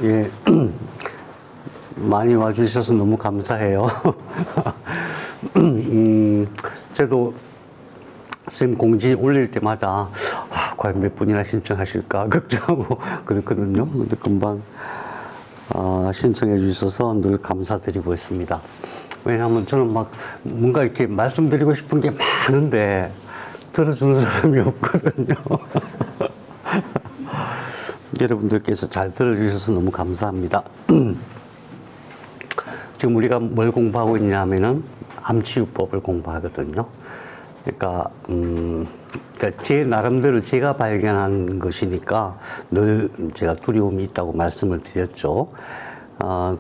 예, 많이 와주셔서 너무 감사해요. 저도 쌤 공지 올릴 때마다 과연 몇 분이나 신청하실까 걱정하고 그랬거든요. 근데 금방 신청해 주셔서 늘 감사드리고 있습니다. 왜냐하면 저는 막 뭔가 이렇게 말씀드리고 싶은 게 많은데 들어주는 사람이 없거든요. 여러분들께서 잘 들어주셔서 너무 감사합니다. 지금 우리가 뭘 공부하고 있냐면은 암치유법을 공부하거든요. 그러니까 제 나름대로 제가 발견한 것이니까 늘 제가 두려움이 있다고 말씀을 드렸죠.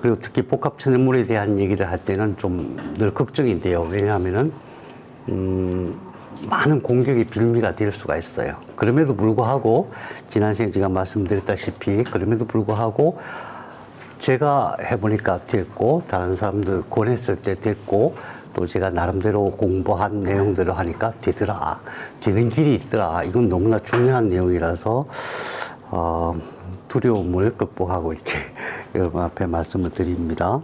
그리고 특히 복합천연물에 대한 얘기를 할 때는 좀 늘 걱정이 돼요. 왜냐하면은 많은 공격의 빌미가 될 수가 있어요. 그럼에도 불구하고 지난 시간에 제가 말씀드렸다시피 그럼에도 불구하고 제가 해보니까 됐고 다른 사람들 권했을 때 됐고 또 제가 나름대로 공부한 내용들을 하니까 되더라. 되는 길이 있더라. 이건 너무나 중요한 내용이라서 두려움을 극복하고 이렇게 여러분 앞에 말씀을 드립니다.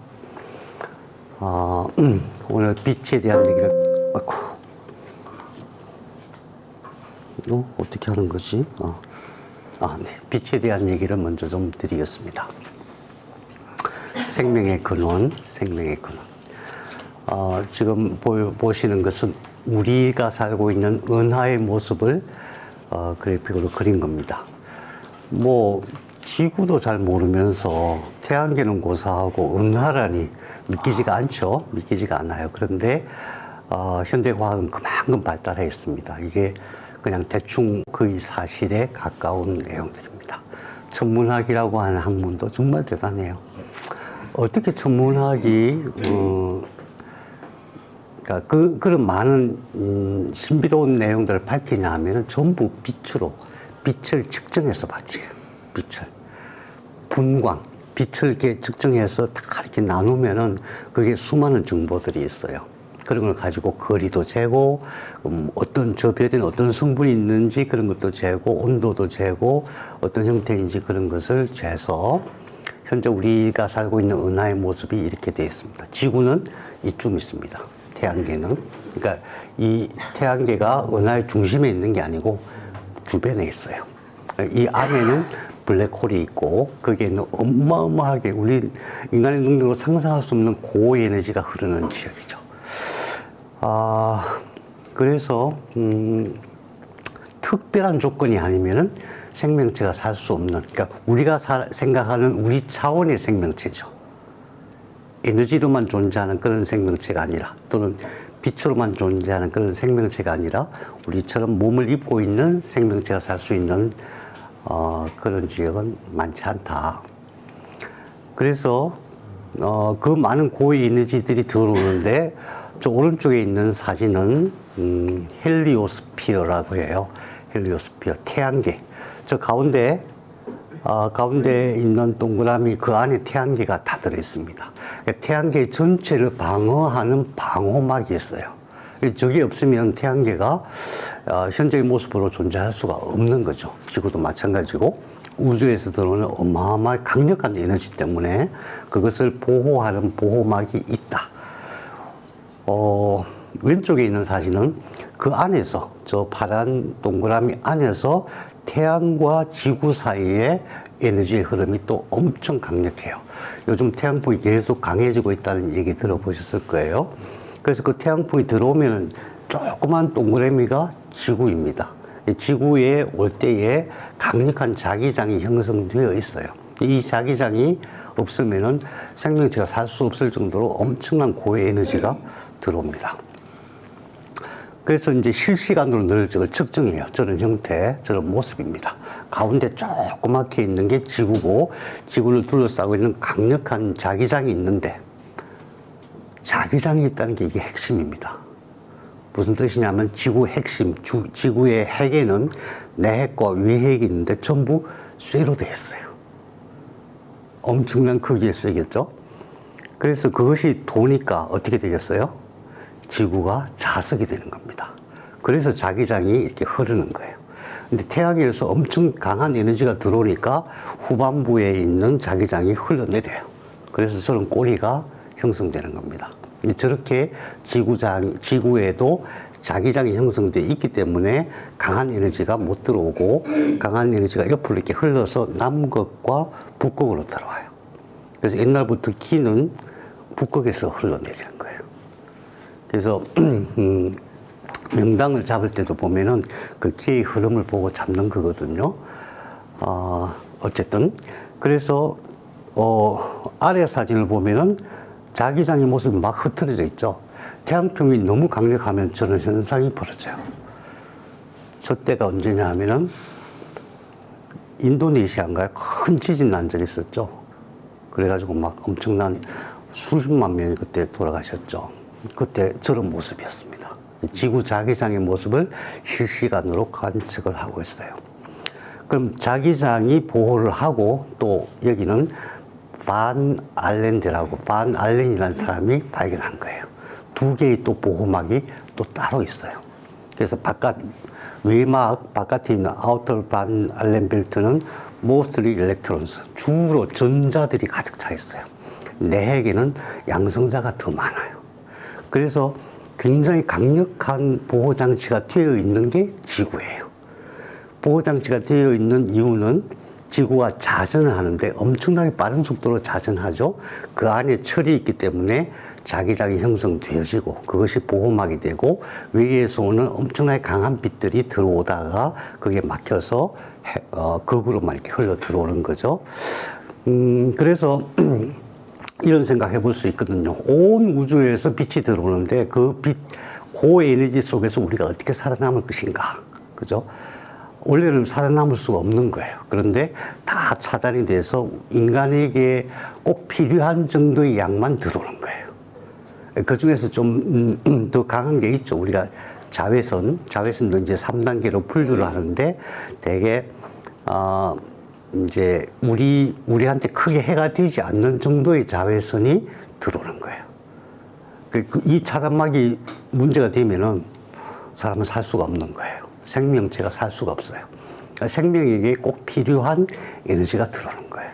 오늘 빛에 대한 얘기를 어떻게 하는 거지? 네. 빛에 대한 얘기를 먼저 좀 드리겠습니다. 생명의 근원, 생명의 근원. 지금 보시는 것은 우리가 살고 있는 은하의 모습을 그래픽으로 그린 겁니다. 뭐 지구도 잘 모르면서 태양계는 고사하고 은하라니 믿기지가 않죠. 믿기지가 않아요. 그런데 현대과학은 그만큼 발달해 있습니다. 이게 그냥 대충 거의 사실에 가까운 내용들입니다. 천문학이라고 하는 학문도 정말 대단해요. 어떻게 천문학이 그러니까 그런 많은 신비로운 내용들을 밝히냐 하면은 전부 빛을 측정해서 봤지. 빛을 분광 빛을 이렇게 측정해서 다 이렇게 나누면은 그게 수많은 정보들이 있어요. 그런 걸 가지고 거리도 재고 어떤 저 별에는 어떤 성분이 있는지 그런 것도 재고 온도도 재고 어떤 형태인지 그런 것을 재서 현재 우리가 살고 있는 은하의 모습이 이렇게 되어 있습니다. 지구는 이쯤 있습니다. 태양계는. 그러니까 이 태양계가 은하의 중심에 있는 게 아니고 주변에 있어요. 이 안에는 블랙홀이 있고 거기에는 어마어마하게 우리 인간의 능력으로 상상할 수 없는 고에너지가 흐르는 지역이죠. 그래서 특별한 조건이 아니면은 생명체가 살 수 없는, 그러니까 우리가 생각하는 우리 차원의 생명체죠. 에너지로만 존재하는 그런 생명체가 아니라 또는 빛으로만 존재하는 그런 생명체가 아니라 우리처럼 몸을 입고 있는 생명체가 살 수 있는 그런 지역은 많지 않다. 그래서 그 많은 고위 에너지들이 들어오는데 저 오른쪽에 있는 사진은 헬리오스피어라고 해요. 헬리오스피어, 태양계. 저 가운데 있는 동그라미 그 안에 태양계가 다 들어있습니다. 태양계 전체를 방어하는 방호막이 있어요. 저게 없으면 태양계가 현재의 모습으로 존재할 수가 없는 거죠. 지구도 마찬가지고 우주에서 들어오는 어마어마한 강력한 에너지 때문에 그것을 보호하는 보호막이 있다. 왼쪽에 있는 사진은 그 안에서 저 파란 동그라미 안에서 태양과 지구 사이에 에너지의 흐름이 또 엄청 강력해요. 요즘 태양풍이 계속 강해지고 있다는 얘기 들어보셨을 거예요. 그래서 그 태양풍이 들어오면 조그만 동그라미가 지구입니다. 지구에 올 때에 강력한 자기장이 형성되어 있어요. 이 자기장이 없으면은 생명체가 살 수 없을 정도로 엄청난 고에너지가 들어옵니다. 그래서 이제 실시간으로 늘 저걸 측정해요. 저런 형태, 저런 모습입니다. 가운데 조그맣게 있는 게 지구고 지구를 둘러싸고 있는 강력한 자기장이 있는데 자기장이 있다는 게 이게 핵심입니다. 무슨 뜻이냐면 지구 핵심, 지구의 핵에는 내핵과 위핵이 있는데 전부 쇠로 되어 있어요. 엄청난 크기의 쇠겠죠? 그래서 그것이 도니까 어떻게 되겠어요? 지구가 자석이 되는 겁니다. 그래서 자기장이 이렇게 흐르는 거예요. 근데 태양에서 엄청 강한 에너지가 들어오니까 후반부에 있는 자기장이 흘러내려요. 그래서 저런 꼬리가 형성되는 겁니다. 저렇게 지구에도 자기장이 형성되어 있기 때문에 강한 에너지가 못 들어오고 강한 에너지가 옆으로 이렇게 흘러서 남극과 북극으로 들어와요. 그래서 옛날부터 기는 북극에서 흘러내리는 거예요. 그래서 명당을 잡을 때도 보면은 그 기의 흐름을 보고 잡는 거거든요. 어쨌든 그래서 아래 사진을 보면은 자기장의 모습이 막 흩어져 있죠. 태양풍이 너무 강력하면 저런 현상이 벌어져요. 저 때가 언제냐 하면은 인도네시아인가요? 큰 지진 난 적이 있었죠. 그래가지고 막 엄청난 수십만 명이 그때 돌아가셨죠. 그때 저런 모습이었습니다. 지구 자기장의 모습을 실시간으로 관측을 하고 있어요. 그럼 자기장이 보호를 하고 또 여기는 반 알렌이라는 사람이 발견한 거예요. 두 개의 또 보호막이 또 따로 있어요. 그래서 외막 바깥에 있는 아우터 반 알렌 벨트는 mostly electrons, 주로 전자들이 가득 차 있어요. 내핵에는 양성자가 더 많아요. 그래서 굉장히 강력한 보호장치가 되어 있는 게 지구예요. 보호장치가 되어 있는 이유는 지구가 자전을 하는데 엄청나게 빠른 속도로 자전하죠. 그 안에 철이 있기 때문에 자기장이 형성되어지고 그것이 보호막이 되고 외계에서 오는 엄청나게 강한 빛들이 들어오다가 그게 막혀서 거꾸로만 이렇게 흘러 들어오는 거죠. 그래서 이런 생각 해볼 수 있거든요. 온 우주에서 빛이 들어오는데 그 빛, 고에너지 속에서 우리가 어떻게 살아남을 것인가. 그죠? 원래는 살아남을 수가 없는 거예요. 그런데 다 차단이 돼서 인간에게 꼭 필요한 정도의 양만 들어오는 거예요. 그 중에서 좀 더 강한 게 있죠. 우리가 자외선도 이제 3단계로 분류를 하는데 되게, 이제 우리한테 크게 해가 되지 않는 정도의 자외선이 들어오는 거예요. 이 차단막이 문제가 되면은 사람은 살 수가 없는 거예요. 생명체가 살 수가 없어요. 생명에게 꼭 필요한 에너지가 들어오는 거예요.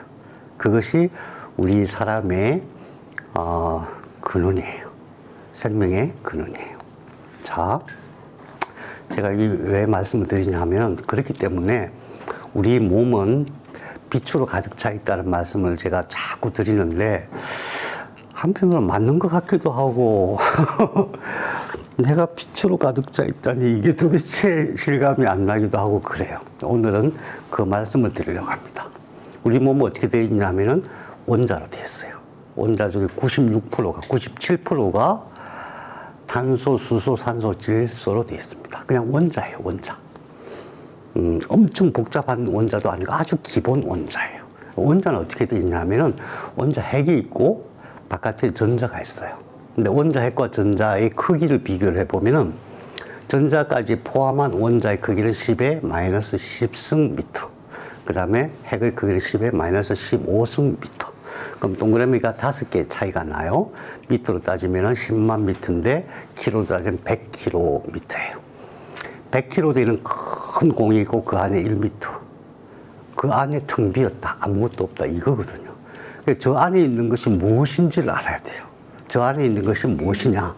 그것이 우리 사람의 근원이에요. 생명의 근원이에요. 자, 제가 왜 말씀을 드리냐 하면 그렇기 때문에 우리 몸은 빛으로 가득 차 있다는 말씀을 제가 자꾸 드리는데 한편으로 맞는 것 같기도 하고 내가 빛으로 가득 차 있다니 이게 도대체 실감이 안 나기도 하고 그래요. 오늘은 그 말씀을 드리려고 합니다. 우리 몸은 어떻게 되어 있냐면은 원자로 되어 있어요. 원자 중에 97%가 탄소, 수소, 산소, 질소로 되어 있습니다. 그냥 원자예요, 원자. 엄청 복잡한 원자도 아니고 아주 기본 원자예요. 원자는 어떻게 되어 있냐면은 원자 핵이 있고 바깥에 전자가 있어요. 근데 원자 핵과 전자의 크기를 비교를 해보면은 전자까지 포함한 원자의 크기는 10의 마이너스 10승 미터. 그 다음에 핵의 크기는 10의 마이너스 15승 미터. 그럼 동그라미가 5개 차이가 나요. 미터로 따지면은 10만 미터인데 키로로 따지면 100km예요. 100km 되는 큰 공이 있고 그 안에 1미터. 그 안에 텅 비었다. 아무것도 없다. 이거거든요. 저 안에 있는 것이 무엇인지를 알아야 돼요. 저 안에 있는 것이 무엇이냐?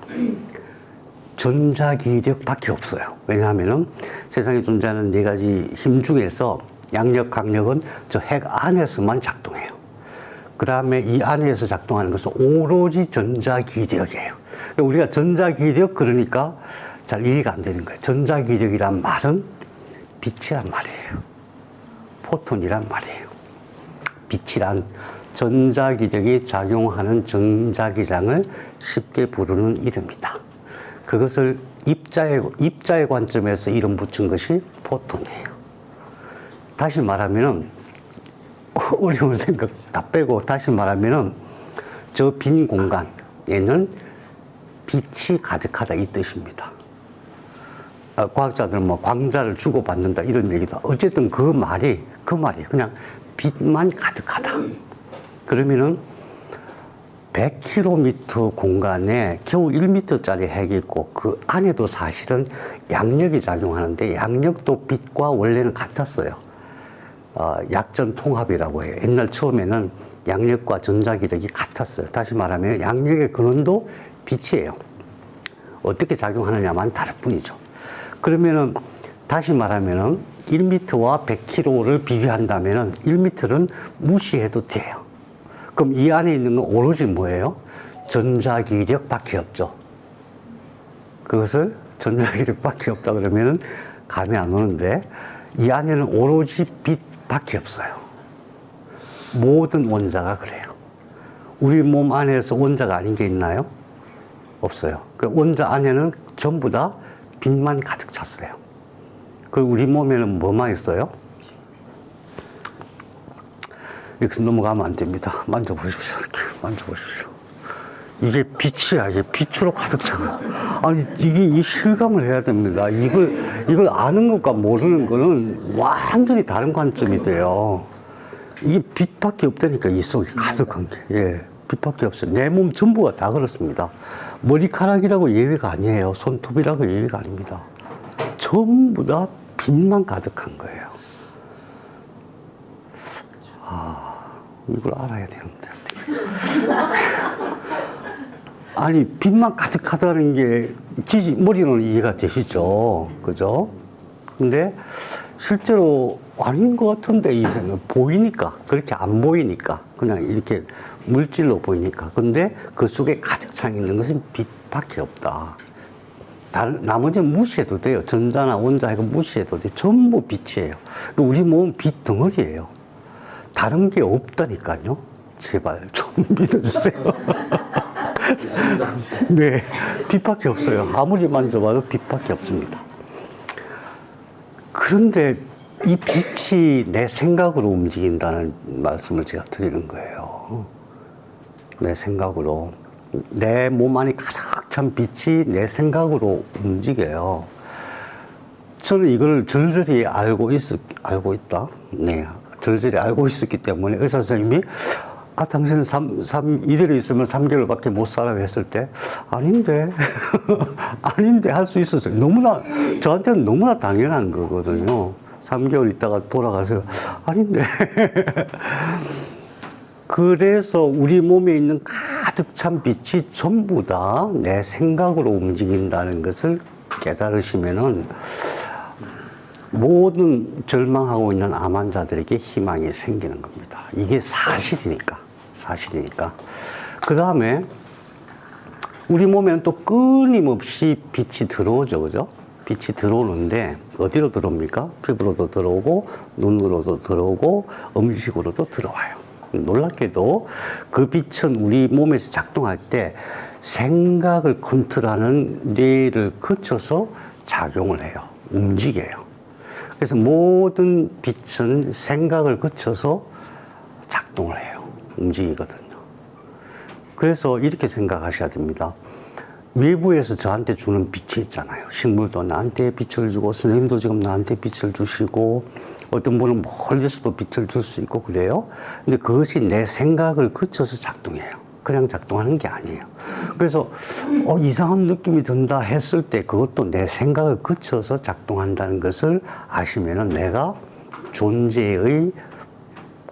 전자기력밖에 없어요. 왜냐하면은 세상에 존재하는 4가지 힘 중에서 양력, 강력은 저 핵 안에서만 작동해요. 그 다음에 이 안에서 작동하는 것은 오로지 전자기력이에요. 우리가 전자기력 그러니까 잘 이해가 안 되는 거예요. 전자기력이란 말은 빛이란 말이에요. 포톤이란 말이에요. 빛이란 전자기력이 작용하는 전자기장을 쉽게 부르는 이름이다. 그것을 입자의 관점에서 이름 붙인 것이 포톤이에요. 다시 말하면은 어려운 생각 다 빼고 다시 말하면은 저 빈 공간에는 빛이 가득하다 이 뜻입니다. 과학자들은 뭐 광자를 주고받는다 이런 얘기도 어쨌든 그 말이 그냥 빛만 가득하다. 그러면은 100km 공간에 겨우 1m짜리 핵이 있고 그 안에도 사실은 양력이 작용하는데 양력도 빛과 원래는 같았어요. 약전 통합이라고 해요. 옛날 처음에는 양력과 전자기력이 같았어요. 다시 말하면 양력의 근원도 빛이에요. 어떻게 작용하느냐만 다를 뿐이죠. 그러면은 다시 말하면은 1m와 100km를 비교한다면은 1m는 무시해도 돼요. 그럼 이 안에 있는 건 오로지 뭐예요? 전자기력밖에 없죠. 그것을 전자기력밖에 없다 그러면은 감이 안 오는데 이 안에는 오로지 빛밖에 없어요. 모든 원자가 그래요. 우리 몸 안에서 원자가 아닌 게 있나요? 없어요. 그 원자 안에는 전부 다 빛만 가득 찼어요. 그리고 우리 몸에는 뭐만 있어요? 여기서 넘어가면 안 됩니다. 만져보십시오. 이렇게 만져보십시오. 이게 빛이야. 이게 빛으로 가득 차. 아니, 이 실감을 해야 됩니다. 이걸 아는 것과 모르는 거는 완전히 다른 관점이 돼요. 이게 빛밖에 없다니까, 이 속에 가득한 게. 예. 빛밖에 없어요. 내 몸 전부가 다 그렇습니다. 머리카락이라고 예외가 아니에요. 손톱이라고 예외가 아닙니다. 전부 다 빛만 가득한 거예요. 이걸 알아야 되는데. 아니, 빛만 가득하다는 게 머리로는 이해가 되시죠? 그죠? 근데 실제로 아닌 것 같은데, 이 생각 보이니까, 그렇게 안 보이니까, 그냥 이렇게 물질로 보이니까. 근데 그 속에 가득 차 있는 것은 빛밖에 없다. 나머지는 무시해도 돼요. 전자나 원자 이거 무시해도 돼요. 전부 빛이에요. 우리 몸은 빛 덩어리예요. 다른 게 없다니까요. 제발 좀 믿어주세요. 네, 빛밖에 없어요. 아무리 만져봐도 빛밖에 없습니다. 그런데 이 빛이 내 생각으로 움직인다는 말씀을 제가 드리는 거예요. 내 생각으로. 내 몸 안에 가득 찬 빛이 내 생각으로 움직여요. 저는 이걸 절절히 알고 있다. 네. 절절히 알고 있었기 때문에 의사 선생님이 당신은 이대로 있으면 3개월밖에 못 살아 했을 때 아닌데 아닌데 할 수 있었어요. 저한테는 너무나 당연한 거거든요. 3개월 있다가 돌아가서 아닌데 그래서 우리 몸에 있는 가득 찬 빛이 전부 다 내 생각으로 움직인다는 것을 깨달으시면은 모든 절망하고 있는 암 환자들에게 희망이 생기는 겁니다. 이게 사실이니까. 그 다음에 우리 몸에는 또 끊임없이 빛이 들어오죠. 그죠? 빛이 들어오는데 어디로 들어옵니까? 피부로도 들어오고 눈으로도 들어오고 음식으로도 들어와요. 놀랍게도 그 빛은 우리 몸에서 작동할 때 생각을 컨트롤하는 뇌를 거쳐서 작용을 해요. 움직여요. 그래서 모든 빛은 생각을 거쳐서 작동을 해요. 움직이거든요. 그래서 이렇게 생각하셔야 됩니다. 외부에서 저한테 주는 빛이 있잖아요. 식물도 나한테 빛을 주고 선생님도 지금 나한테 빛을 주시고 어떤 분은 멀리서도 빛을 줄 수 있고 그래요. 근데 그것이 내 생각을 거쳐서 작동해요. 그냥 작동하는 게 아니에요. 그래서 이상한 느낌이 든다 했을 때 그것도 내 생각을 거쳐서 작동한다는 것을 아시면은 내가 존재의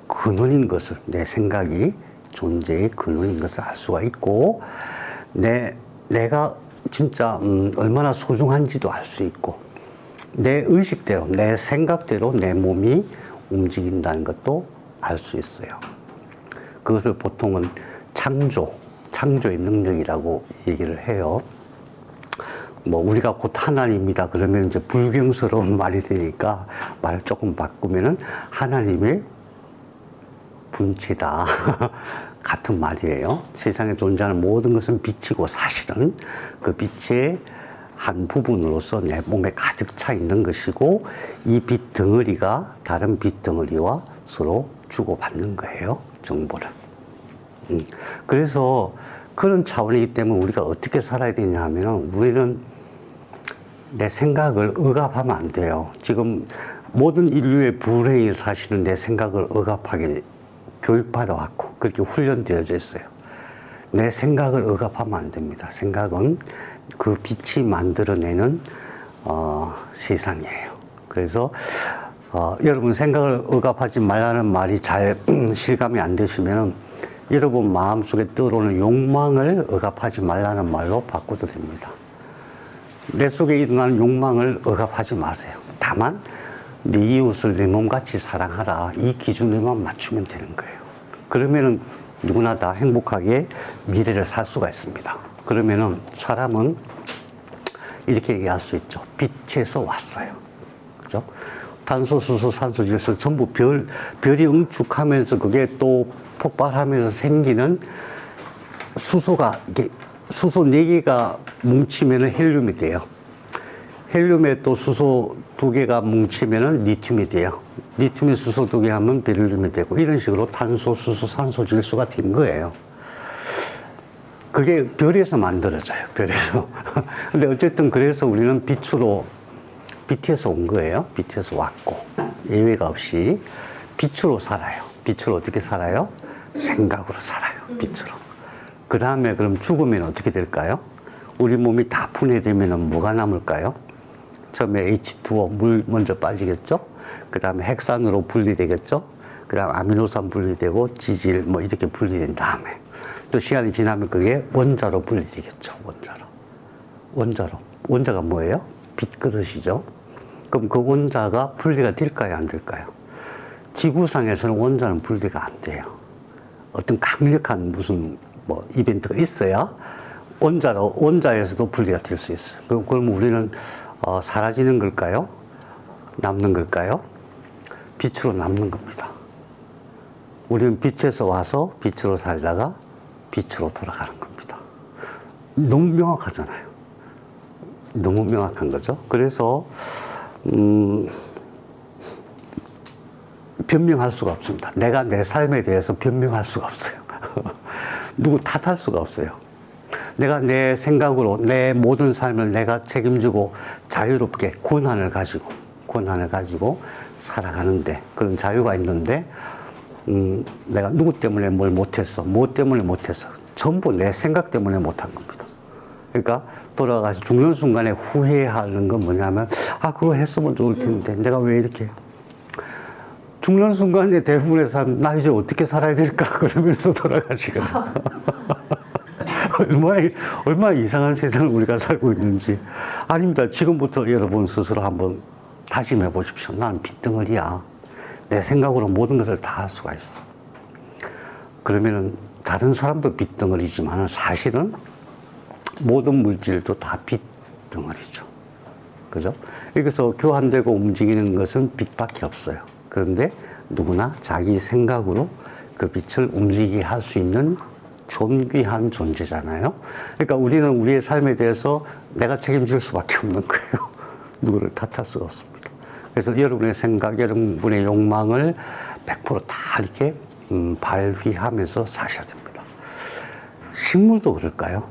근원인 것을, 내 생각이 존재의 근원인 것을 알 수가 있고 내가 진짜 얼마나 소중한지도 알 수 있고 내 의식대로, 내 생각대로 내 몸이 움직인다는 것도 알 수 있어요. 그것을 보통은 창조의 능력이라고 얘기를 해요. 우리가 곧 하나님이다 그러면 이제 불경스러운 말이 되니까 말을 조금 바꾸면은 하나님의 분치다. 같은 말이에요. 세상에 존재하는 모든 것은 빛이고 사실은 그 빛의 한 부분으로서 내 몸에 가득 차 있는 것이고 이 빛 덩어리가 다른 빛 덩어리와 서로 주고받는 거예요. 정보를. 그래서 그런 차원이기 때문에 우리가 어떻게 살아야 되냐 하면 우리는 내 생각을 억압하면 안 돼요. 지금 모든 인류의 불행의 사실은 내 생각을 억압하게 교육받아 왔고 그렇게 훈련되어져 있어요. 내 생각을 억압하면 안 됩니다. 생각은 그 빛이 만들어내는 세상이에요. 그래서 여러분 생각을 억압하지 말라는 말이 잘 실감이 안 되시면 여러분 마음속에 떠오르는 욕망을 억압하지 말라는 말로 바꿔도 됩니다. 내 속에 일어나는 욕망을 억압하지 마세요. 다만 네 이웃을 내 몸같이 사랑하라, 이 기준에만 맞추면 되는 거예요. 그러면은 누구나 다 행복하게 미래를 살 수가 있습니다. 그러면은 사람은 이렇게 얘기할 수 있죠. 빛에서 왔어요. 그죠? 탄소, 수소, 산소, 질소 전부 별이 응축하면서 그게 또 폭발하면서 생기는 수소가, 이게 수소 4개가 뭉치면은 헬륨이 돼요. 헬륨에 또 수소 2개가 뭉치면은 리튬이 돼요. 리튬에 수소 2개 하면 베릴륨이 되고, 이런 식으로 탄소, 수소, 산소, 질소가 된 거예요. 그게 별에서 만들어져요. 별에서. 근데 어쨌든 그래서 우리는 빛에서 온 거예요. 빛에서 왔고, 예외가 없이 빛으로 살아요. 빛으로 어떻게 살아요? 생각으로 살아요. 빛으로. 그 다음에 그럼 죽으면 어떻게 될까요? 우리 몸이 다 분해되면 뭐가 남을까요? 처음에 H2O, 물 먼저 빠지겠죠? 그 다음에 핵산으로 분리되겠죠? 그 다음 아미노산 분리되고 지질 뭐 이렇게 분리된 다음에 또 시간이 지나면 그게 원자로 분리되겠죠. 원자로. 원자가 뭐예요? 빛그릇이죠. 그럼 그 원자가 분리가 될까요? 안 될까요? 지구상에서는 원자는 분리가 안 돼요. 어떤 강력한 무슨 뭐 이벤트가 있어야 원자에서도 분리가 될 수 있어요. 그럼 우리는 사라지는 걸까요? 남는 걸까요? 빛으로 남는 겁니다. 우리는 빛에서 와서 빛으로 살다가 빛으로 돌아가는 겁니다. 너무 명확하잖아요. 너무 명확한 거죠. 그래서 변명할 수가 없습니다. 내가 내 삶에 대해서 변명할 수가 없어요. 누구 탓할 수가 없어요. 내가 내 생각으로 내 모든 삶을 내가 책임지고 자유롭게 권한을 가지고 살아가는데, 그런 자유가 있는데, 내가 누구 때문에 뭘 못했어, 뭐 때문에 못했어, 전부 내 생각 때문에 못한 겁니다. 그러니까 돌아가서 죽는 순간에 후회하는 건 뭐냐면, 그거 했으면 좋을 텐데 내가 왜 이렇게. 죽는 순간에 대부분의 사람, 나 이제 어떻게 살아야 될까 그러면서 돌아가시거든. 얼마나 이상한 세상을 우리가 살고 있는지. 아닙니다. 지금부터 여러분 스스로 한번 다짐해 보십시오. 나는 빗덩어리야. 내 생각으로 모든 것을 다 할 수가 있어. 그러면은 다른 사람도 빗덩어리지만 사실은 모든 물질도 다 빗덩어리죠. 그죠? 여기서 교환되고 움직이는 것은 빛밖에 없어요. 그런데 누구나 자기 생각으로 그 빛을 움직이게 할 수 있는 존귀한 존재잖아요. 그러니까 우리는 우리의 삶에 대해서 내가 책임질 수밖에 없는 거예요. 누구를 탓할 수가 없습니다. 그래서 여러분의 생각, 여러분의 욕망을 100%다 이렇게 발휘하면서 사셔야 됩니다. 식물도 그럴까요?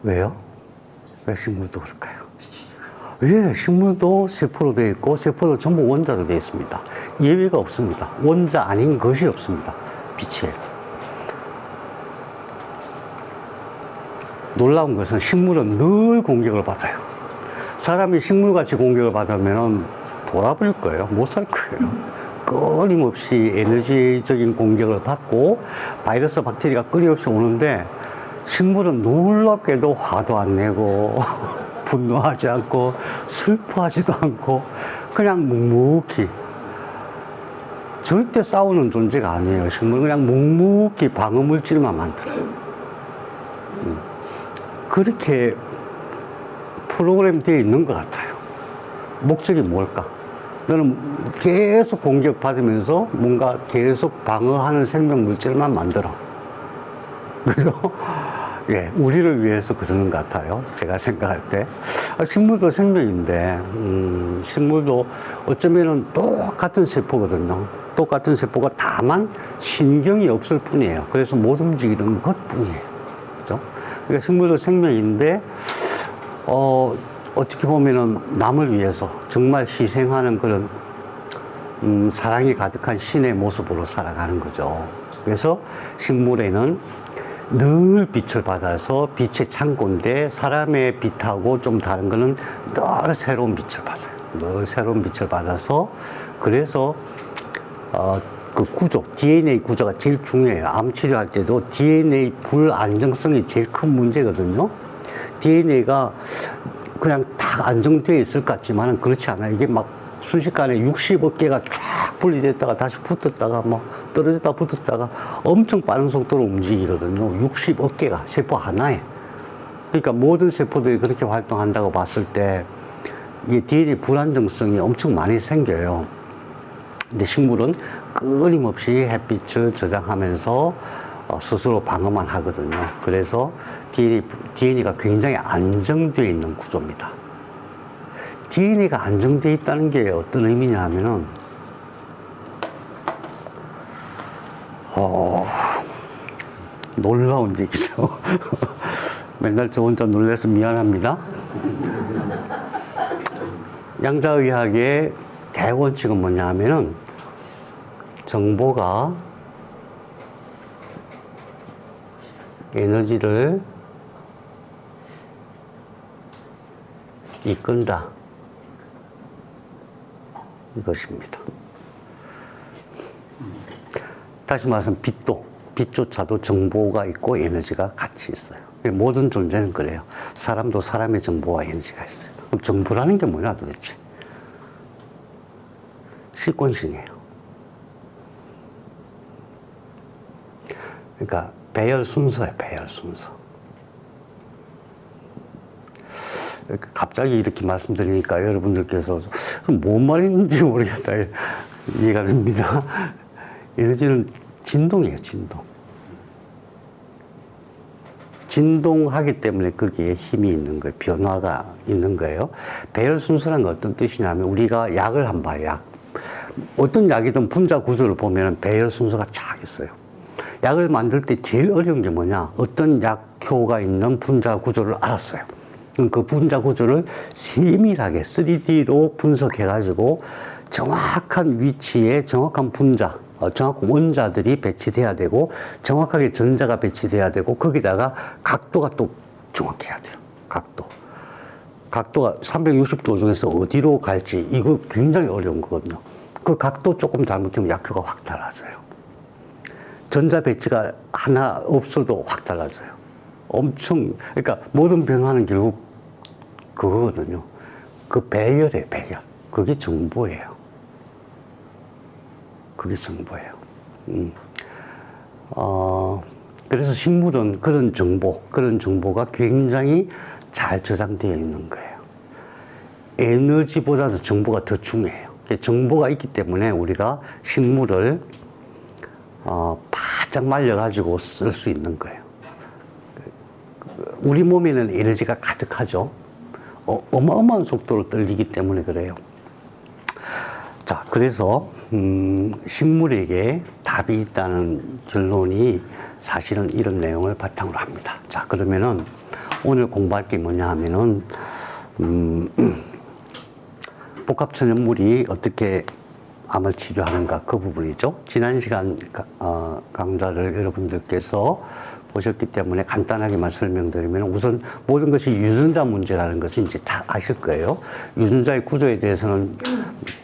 왜요? 왜 식물도 그럴까요? 예, 식물도 세포로 되어 있고 세포도 전부 원자로 되어 있습니다. 예외가 없습니다. 원자 아닌 것이 없습니다. 빛이에요. 놀라운 것은 식물은 늘 공격을 받아요. 사람이 식물같이 공격을 받으면 돌아버릴 거예요. 못 살 거예요. 끊임없이 에너지적인 공격을 받고 바이러스, 박테리아가 끊임없이 오는데, 식물은 놀랍게도 화도 안 내고 분노하지 않고 슬퍼하지도 않고 그냥 묵묵히, 절대 싸우는 존재가 아니에요. 식물은 그냥 묵묵히 방어물질만 만들어요. 그렇게 프로그램 되어 있는 것 같아요. 목적이 뭘까? 너는 계속 공격받으면서 뭔가 계속 방어하는 생명물질만 만들어. 그죠? 예, 우리를 위해서 그러는 것 같아요. 제가 생각할 때. 식물도 생명인데, 식물도 어쩌면은 똑같은 세포거든요. 똑같은 세포가 다만 신경이 없을 뿐이에요. 그래서 못 움직이는 것 뿐이에요. 그죠? 그러니까 식물도 생명인데, 어떻게 보면은 남을 위해서 정말 희생하는 그런 사랑이 가득한 신의 모습으로 살아가는 거죠. 그래서 식물에는 늘 빛을 받아서 빛의 창고인데 사람의 빛하고 좀 다른 거는 늘 새로운 빛을 받아요. 늘 새로운 빛을 받아서 그래서 그 구조, DNA 구조가 제일 중요해요. 암 치료할 때도 DNA 불안정성이 제일 큰 문제거든요. DNA가 그냥 딱 안정되어 있을 것 같지만은 그렇지 않아요. 이게 막 순식간에 60억 개가 쫙 분리됐다가 다시 붙었다가 뭐 떨어졌다 붙었다가 엄청 빠른 속도로 움직이거든요. 60억 개가 세포 하나에. 그러니까 모든 세포들이 그렇게 활동한다고 봤을 때 이 DNA 불안정성이 엄청 많이 생겨요. 근데 식물은 끊임없이 햇빛을 저장하면서 스스로 방어만 하거든요. 그래서 DNA가 굉장히 안정되어 있는 구조입니다. DNA가 안정되어 있다는 게 어떤 의미냐 하면은, 놀라운 얘기죠. 맨날 저 혼자 놀라서 미안합니다. 양자의학의 대원칙은 뭐냐 하면은, 정보가 에너지를 이끈다. 이것입니다. 다시 말해서 빛조차도 정보가 있고 에너지가 같이 있어요. 모든 존재는 그래요. 사람도 사람의 정보와 에너지가 있어요. 그럼 정보라는 게 뭐냐 도대체? 시퀀싱이에요. 그러니까 배열 순서예요. 배열 순서. 갑자기 이렇게 말씀드리니까 여러분들께서 뭔 말인지 모르겠다 이해가 됩니다. 에너지는 진동이에요. 진동하기 때문에 거기에 힘이 있는 거예요. 변화가 있는 거예요. 배열 순서란 건 어떤 뜻이냐면 우리가 약을 한번 봐요. 약. 어떤 약이든 분자 구조를 보면 배열 순서가 쫙 있어요. 약을 만들 때 제일 어려운 게 뭐냐? 어떤 약효가 있는 분자 구조를 알았어요. 그럼 그 분자 구조를 세밀하게 3D로 분석해가지고 정확한 위치에 정확한 분자, 정확한 원자들이 배치돼야 되고 정확하게 전자가 배치돼야 되고 거기다가 각도가 또 정확해야 돼요. 각도가 360도 중에서 어디로 갈지 이거 굉장히 어려운 거거든요. 그 각도 조금 잘못되면 약효가 확 달라져요. 전자 배치가 하나 없어도 확 달라져요. 그러니까 모든 변화는 결국 그거거든요. 그 배열이에요, 배열. 그게 정보예요. 그래서 식물은 그런 정보가 굉장히 잘 저장되어 있는 거예요. 에너지보다도 정보가 더 중요해요. 정보가 있기 때문에 우리가 식물을 바짝 말려가지고 쓸 수 있는 거예요. 우리 몸에는 에너지가 가득하죠. 어마어마한 속도로 떨리기 때문에 그래요. 자, 그래서 식물에게 답이 있다는 결론이 사실은 이런 내용을 바탕으로 합니다. 자, 그러면은 오늘 공부할 게 뭐냐 하면은 복합천연물이 어떻게 암을 치료하는가 그 부분이죠. 지난 시간 강좌를 여러분들께서 보셨기 때문에 간단하게만 설명드리면 우선 모든 것이 유전자 문제라는 것을 이제 다 아실 거예요. 유전자의 구조에 대해서는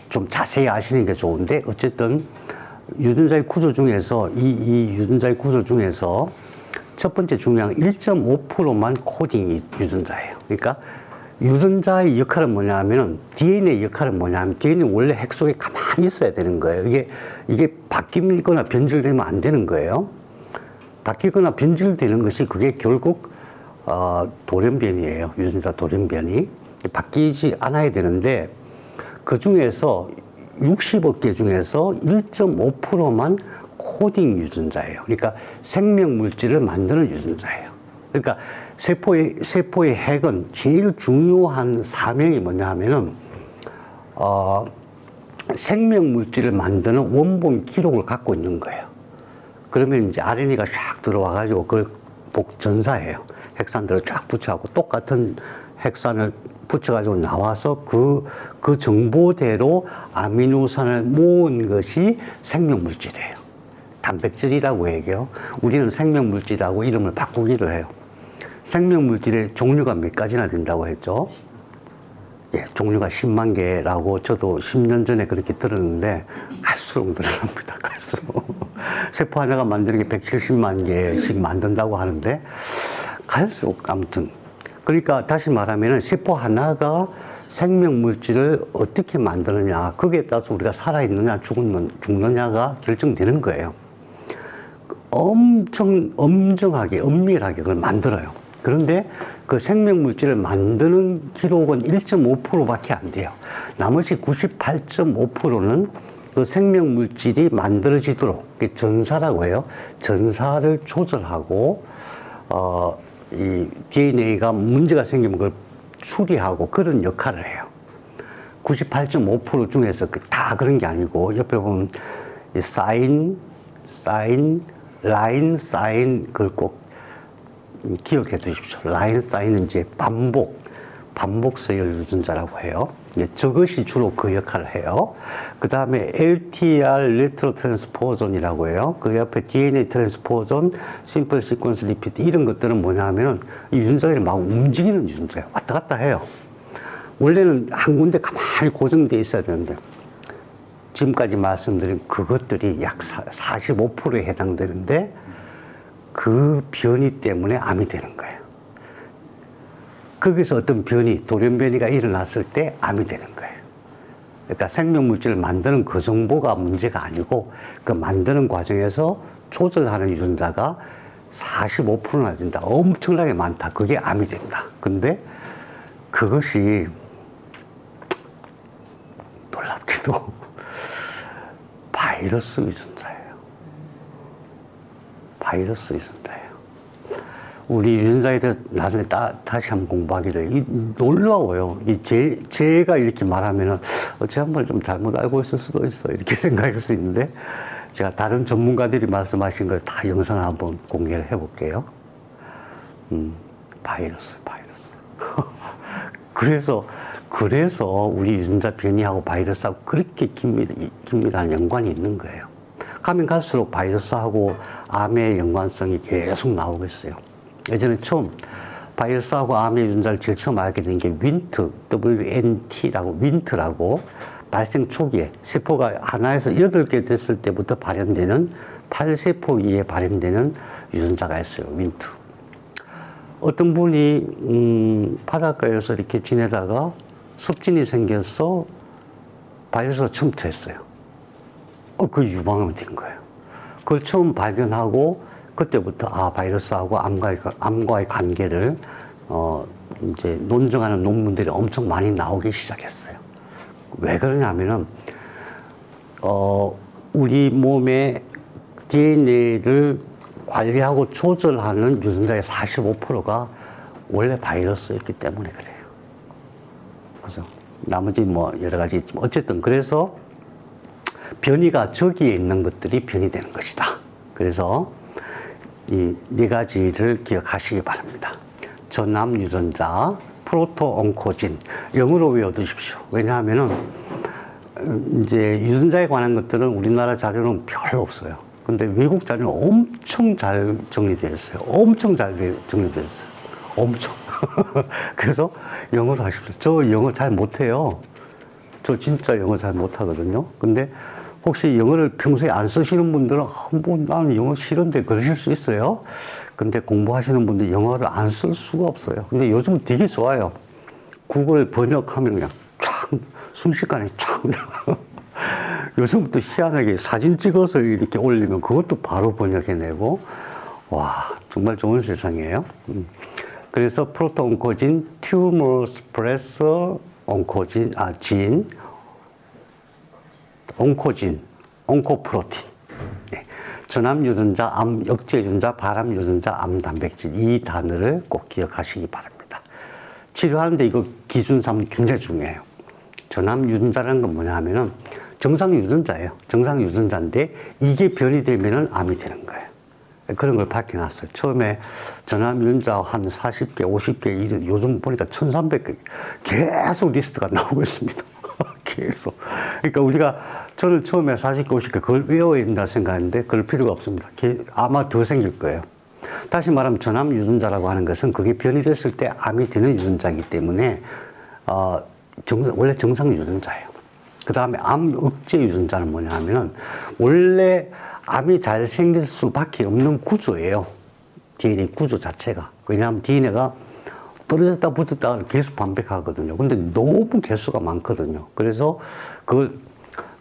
좀 자세히 아시는 게 좋은데 어쨌든 유전자의 구조 중에서 이 유전자의 구조 중에서 첫 번째 중요한 1.5%만 코딩이 유전자예요. 그러니까 유전자의 역할은 뭐냐 하면은 DNA 역할은 뭐냐 하면 DNA는 원래 핵 속에 가만히 있어야 되는 거예요. 이게 바뀌거나 변질되면 안 되는 거예요. 바뀌거나 변질되는 것이 그게 결국 돌연변이에요. 유전자 돌연변이. 바뀌지 않아야 되는데 그 중에서 60억 개 중에서 1.5%만 코딩 유전자예요. 그러니까 생명 물질을 만드는 유전자예요. 그러니까 세포의 핵은 제일 중요한 사명이 뭐냐 하면은 생명 물질을 만드는 원본 기록을 갖고 있는 거예요. 그러면 이제 RNA가 쫙 들어와가지고 그걸 전사해요. 핵산들을 쫙 붙여갖고 똑같은 핵산을 붙여가지고 나와서 그 정보대로 아미노산을 모은 것이 생명물질이에요. 단백질이라고 얘기해요. 우리는 생명물질이라고 이름을 바꾸기로 해요. 생명물질의 종류가 몇 가지나 된다고 했죠? 예, 종류가 10만 개라고 저도 10년 전에 그렇게 들었는데 갈수록 늘어납니다. 갈수록. 세포 하나가 만드는 게 170만 개씩 만든다고 하는데 갈수록 아무튼 그러니까 다시 말하면 세포 하나가 생명물질을 어떻게 만드느냐 거기에 따라서 우리가 살아있느냐 죽느냐가 결정되는 거예요. 엄청 엄정하게 엄밀하게 그걸 만들어요. 그런데 그 생명물질을 만드는 기록은 1.5%밖에 안 돼요. 나머지 98.5%는 그 생명물질이 만들어지도록 전사라고 해요. 전사를 조절하고 이 DNA가 문제가 생기면 그걸 수리하고 그런 역할을 해요. 98.5% 중에서 다 그런 게 아니고 옆에 보면 사인, 라인, 사인 그걸 꼭 기억해 두십시오. 라인, 사인은 이제 반복 서열 유전자라고 해요. 저것이 주로 그 역할을 해요. 그 다음에 LTR, 레트로 트랜스포존이라고 해요. 그 옆에 DNA 트랜스포존, 심플 시퀀스 리피트 이런 것들은 뭐냐 하면은 이 유전자들이 막 움직이는 유전자예요. 왔다 갔다 해요. 원래는 한 군데 가만히 고정되어 있어야 되는데 지금까지 말씀드린 그것들이 약 45%에 해당되는데 그 변이 때문에 암이 되는 거예요. 거기서 어떤 변이, 돌연변이가 일어났을 때 암이 되는 거예요. 그러니까 생명물질을 만드는 그 정보가 문제가 아니고 그 만드는 과정에서 조절하는 유전자가 45%나 된다. 엄청나게 많다. 그게 암이 된다. 근데 그것이 놀랍게도 바이러스 유전자예요. 바이러스 유전자예요. 우리 유전자에 대해서 나중에 다시 한번 공부하기로 해요. 놀라워요. 제가 이렇게 말하면은, 제가 한번 좀 잘못 알고 있을 수도 있어. 이렇게 생각할 수 있는데, 제가 다른 전문가들이 말씀하신 걸 다 영상을 한번 공개를 해볼게요. 바이러스. 그래서 우리 유전자 변이하고 바이러스하고 그렇게 긴밀한 연관이 있는 거예요. 가면 갈수록 바이러스하고 암의 연관성이 계속 나오고 있어요. 예전에 처음 바이러스하고 암의 유전자를 제일 처음 알게 된 게 윈트, WNT라고, 윈트라고 발생 초기에 세포가 하나에서 8개 됐을 때부터 발현되는 8세포기에 발현되는 유전자가 있어요. 윈트. 어떤 분이 바닷가에서 이렇게 지내다가 습진이 생겨서 바이러스가 침투했어요. 그 유방암이 된 거예요. 그걸 처음 발견하고 그때부터 바이러스하고 암과의 관계를 이제 논증하는 논문들이 엄청 많이 나오기 시작했어요. 왜 그러냐면은 우리 몸의 DNA를 관리하고 조절하는 유전자의 45%가 원래 바이러스였기 때문에 그래요. 그죠? 나머지 뭐 여러 가지 있지만 어쨌든 그래서 변이가 저기에 있는 것들이 변이되는 것이다. 그래서 이 네 가지를 기억하시기 바랍니다. 전암 유전자, 프로토온코진, 영어로 외워두십시오. 왜냐하면은 이제 유전자에 관한 것들은 우리나라 자료는 별로 없어요. 근데 외국 자료는 엄청 잘 정리되어 있어요. 엄청 잘 정리되어 있어요. 엄청. 그래서 영어로 하십시오. 저 영어 잘 못해요. 저 진짜 영어 잘 못하거든요. 근데 혹시 영어를 평소에 안 쓰시는 분들은 뭐 나는 영어 싫은데 그러실 수 있어요. 근데 공부하시는 분들 영어를 안 쓸 수가 없어요. 근데 요즘은 되게 좋아요. 구글 번역하면 그냥 촥 순식간에 촥 요즘부터 희한하게 사진 찍어서 이렇게 올리면 그것도 바로 번역해내고 와 정말 좋은 세상이에요. 그래서 프로토온코진, 튜머 스프레서 온코진, 온코진, 온코프로틴. 네. 전암 유전자, 암 억제 유전자, 발암 유전자, 암 단백질 이 단어를 꼭 기억하시기 바랍니다. 치료하는데 이거 기준 삼는 굉장히 중요해요. 전암 유전자라는 건 뭐냐 하면은 정상 유전자예요. 정상 유전자인데 이게 변이 되면은 암이 되는 거예요. 그런 걸 밝혀놨어요. 처음에 전암 유전자 한 40개, 50개, 요즘 보니까 1300개 계속 리스트가 나오고 있습니다. 계속. 그러니까 저는 처음에 40개, 50개 그걸 외워야 된다 생각했는데 그럴 필요가 없습니다. 아마 더 생길 거예요. 다시 말하면 전암 유전자라고 하는 것은 그게 변이됐을 때 암이 되는 유전자이기 때문에 원래 정상 유전자예요. 그 다음에 암 억제 유전자는 뭐냐 하면은 원래 암이 잘 생길 수밖에 없는 구조예요. DNA 구조 자체가. 왜냐하면 DNA가 떨어졌다 붙었다 계속 반복하거든요. 근데 너무 개수가 많거든요. 그래서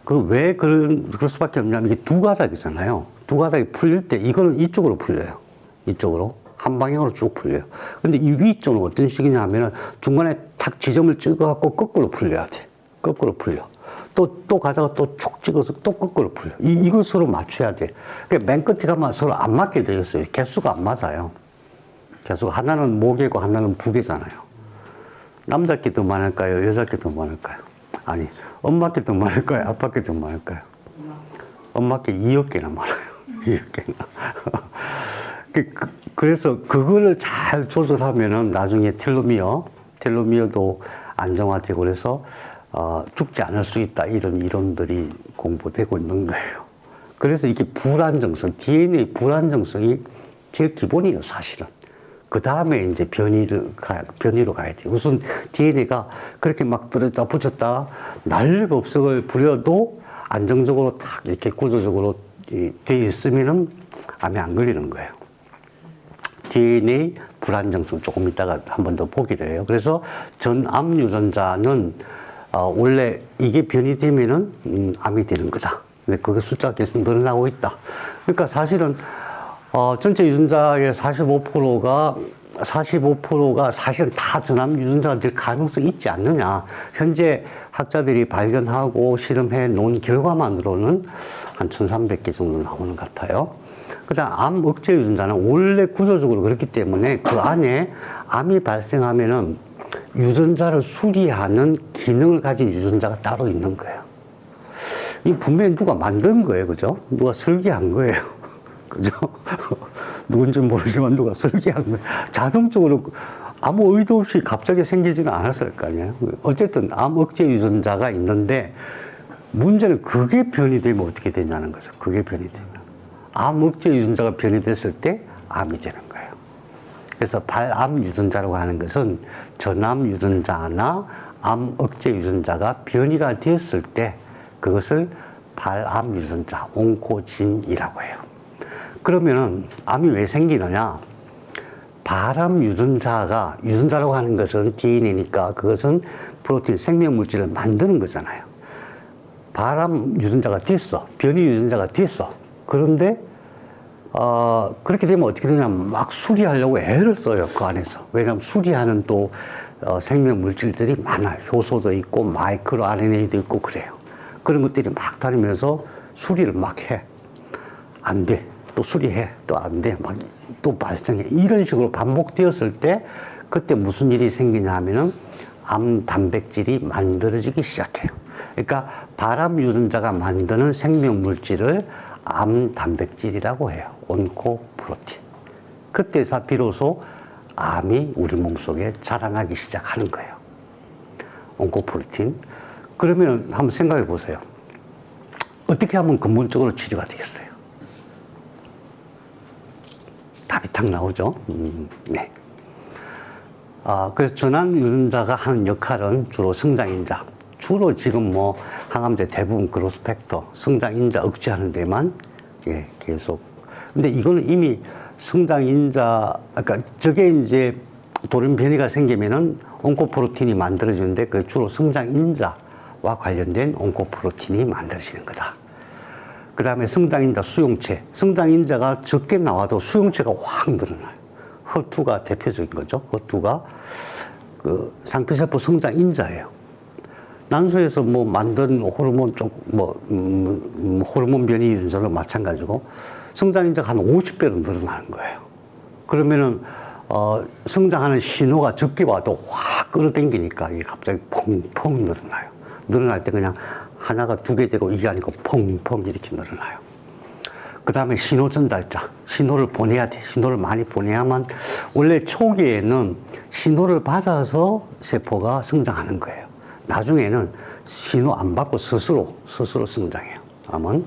왜 그럴 수밖에 없냐면 이게 두 가닥이잖아요. 두 가닥이 풀릴 때 이거는 이쪽으로 풀려요. 이쪽으로. 한 방향으로 쭉 풀려요. 근데 이 위쪽은 어떤 식이냐 하면은 중간에 탁 지점을 찍어갖고 거꾸로 풀려야 돼. 거꾸로 풀려. 또 가다가 또 촉 찍어서 또 거꾸로 풀려. 이걸 서로 맞춰야 돼. 그러니까 맨 끝에 가면 서로 안 맞게 되어 있어요. 개수가 안 맞아요. 개수가 하나는 모개고 하나는 부개잖아요. 남자께 더 많을까요? 여자께 더 많을까요? 아니, 엄마께 더 많을까요? 아빠께 더 많을까요? 엄마께 2억 개나 많아요. 2억 개나. 그래서 그거를 잘 조절하면은 나중에 텔로미어도 안정화되고 그래서 죽지 않을 수 있다. 이런 이론들이 공부되고 있는 거예요. 그래서 이게 불안정성, DNA 불안정성이 제일 기본이에요, 사실은. 그 다음에 이제 변이로 가야 돼요. 우선 DNA가 그렇게 막 떨어졌다 붙였다 난리가 없어을 부려도 안정적으로 탁 이렇게 구조적으로 돼 있으면은 암이 안 걸리는 거예요. DNA 불안정성 조금 이따가 한 번 더 보기로 해요. 그래서 전암 유전자는 원래 이게 변이되면은 암이 되는 거다. 근데 그 숫자가 계속 늘어나고 있다. 그러니까 사실은 전체 유전자의 45%가 사실은 다 전암 유전자가 될 가능성이 있지 않느냐. 현재 학자들이 발견하고 실험해 놓은 결과만으로는 한 1300개 정도 나오는 것 같아요. 그 다음 암 억제 유전자는 원래 구조적으로 그렇기 때문에 그 안에 암이 발생하면은 유전자를 수리하는 기능을 가진 유전자가 따로 있는 거예요. 이 분명히 누가 만든 거예요. 그죠? 누가 설계한 거예요. 그죠? 누군지 모르지만 누가 설계한 거예요. 자동적으로 아무 의도 없이 갑자기 생기지는 않았을 거 아니에요. 어쨌든 암 억제 유전자가 있는데 문제는 그게 변이되면 어떻게 되냐는 거죠. 그게 변이되면. 암 억제 유전자가 변이됐을 때 암이 되는 거예요. 그래서 발암 유전자라고 하는 것은 전암 유전자나 암 억제 유전자가 변이가 되었을 때 그것을 발암 유전자, 온코진이라고 해요. 그러면은 암이 왜 생기느냐? 발암 유전자라고 하는 것은 DNA니까 그것은 프로틴, 생명물질을 만드는 거잖아요. 발암 유전자가 됐어. 변이 유전자가 됐어. 그런데 그렇게 되면 어떻게 되냐면 막 수리하려고 애를 써요. 그 안에서. 왜냐하면 수리하는 또 생명 물질들이 많아요. 효소도 있고 마이크로 RNA도 있고 그래요. 그런 것들이 막 다니면서 수리를 막 해. 안 돼. 또 수리해. 또 안 돼. 막 또 발생해. 이런 식으로 반복되었을 때 그때 무슨 일이 생기냐 하면은 암 단백질이 만들어지기 시작해요. 그러니까 발암 유전자가 만드는 생명 물질을 암 단백질이라고 해요. 온코프로틴. 그때서 비로소 암이 우리 몸속에 자라나기 시작하는 거예요. 온코프로틴. 그러면 한번 생각해 보세요. 어떻게 하면 근본적으로 치료가 되겠어요? 답이 탁 나오죠. 네. 그래서 전암 유전자가 하는 역할은 주로 성장인자. 주로 지금 뭐 항암제 대부분 그로스팩터, 성장인자 억제하는 데만 계속. 근데 이거는 이미 성장인자, 그러니까 저게 이제 돌연 변이가 생기면은 온코프로틴이 만들어지는데 그 주로 성장인자와 관련된 온코프로틴이 만들어지는 거다. 그 다음에 성장인자 수용체. 성장인자가 적게 나와도 수용체가 확 늘어나요. 허투가 대표적인 거죠. 허투가 그 상피세포 성장인자예요. 난소에서 뭐 만든 호르몬 호르몬 변이 유전자도 마찬가지고 성장인자가 한 50배로 늘어나는 거예요. 그러면은 성장하는 신호가 적게 와도 확 끌어당기니까 이게 갑자기 펑펑 늘어나요. 늘어날 때 그냥 하나가 2개 되고 이게 아니고 펑펑 이렇게 늘어나요. 그 다음에 신호 전달자. 신호를 보내야 돼. 신호를 많이 보내야만, 원래 초기에는 신호를 받아서 세포가 성장하는 거예요. 나중에는 신호 안 받고 스스로 성장해요. 암은.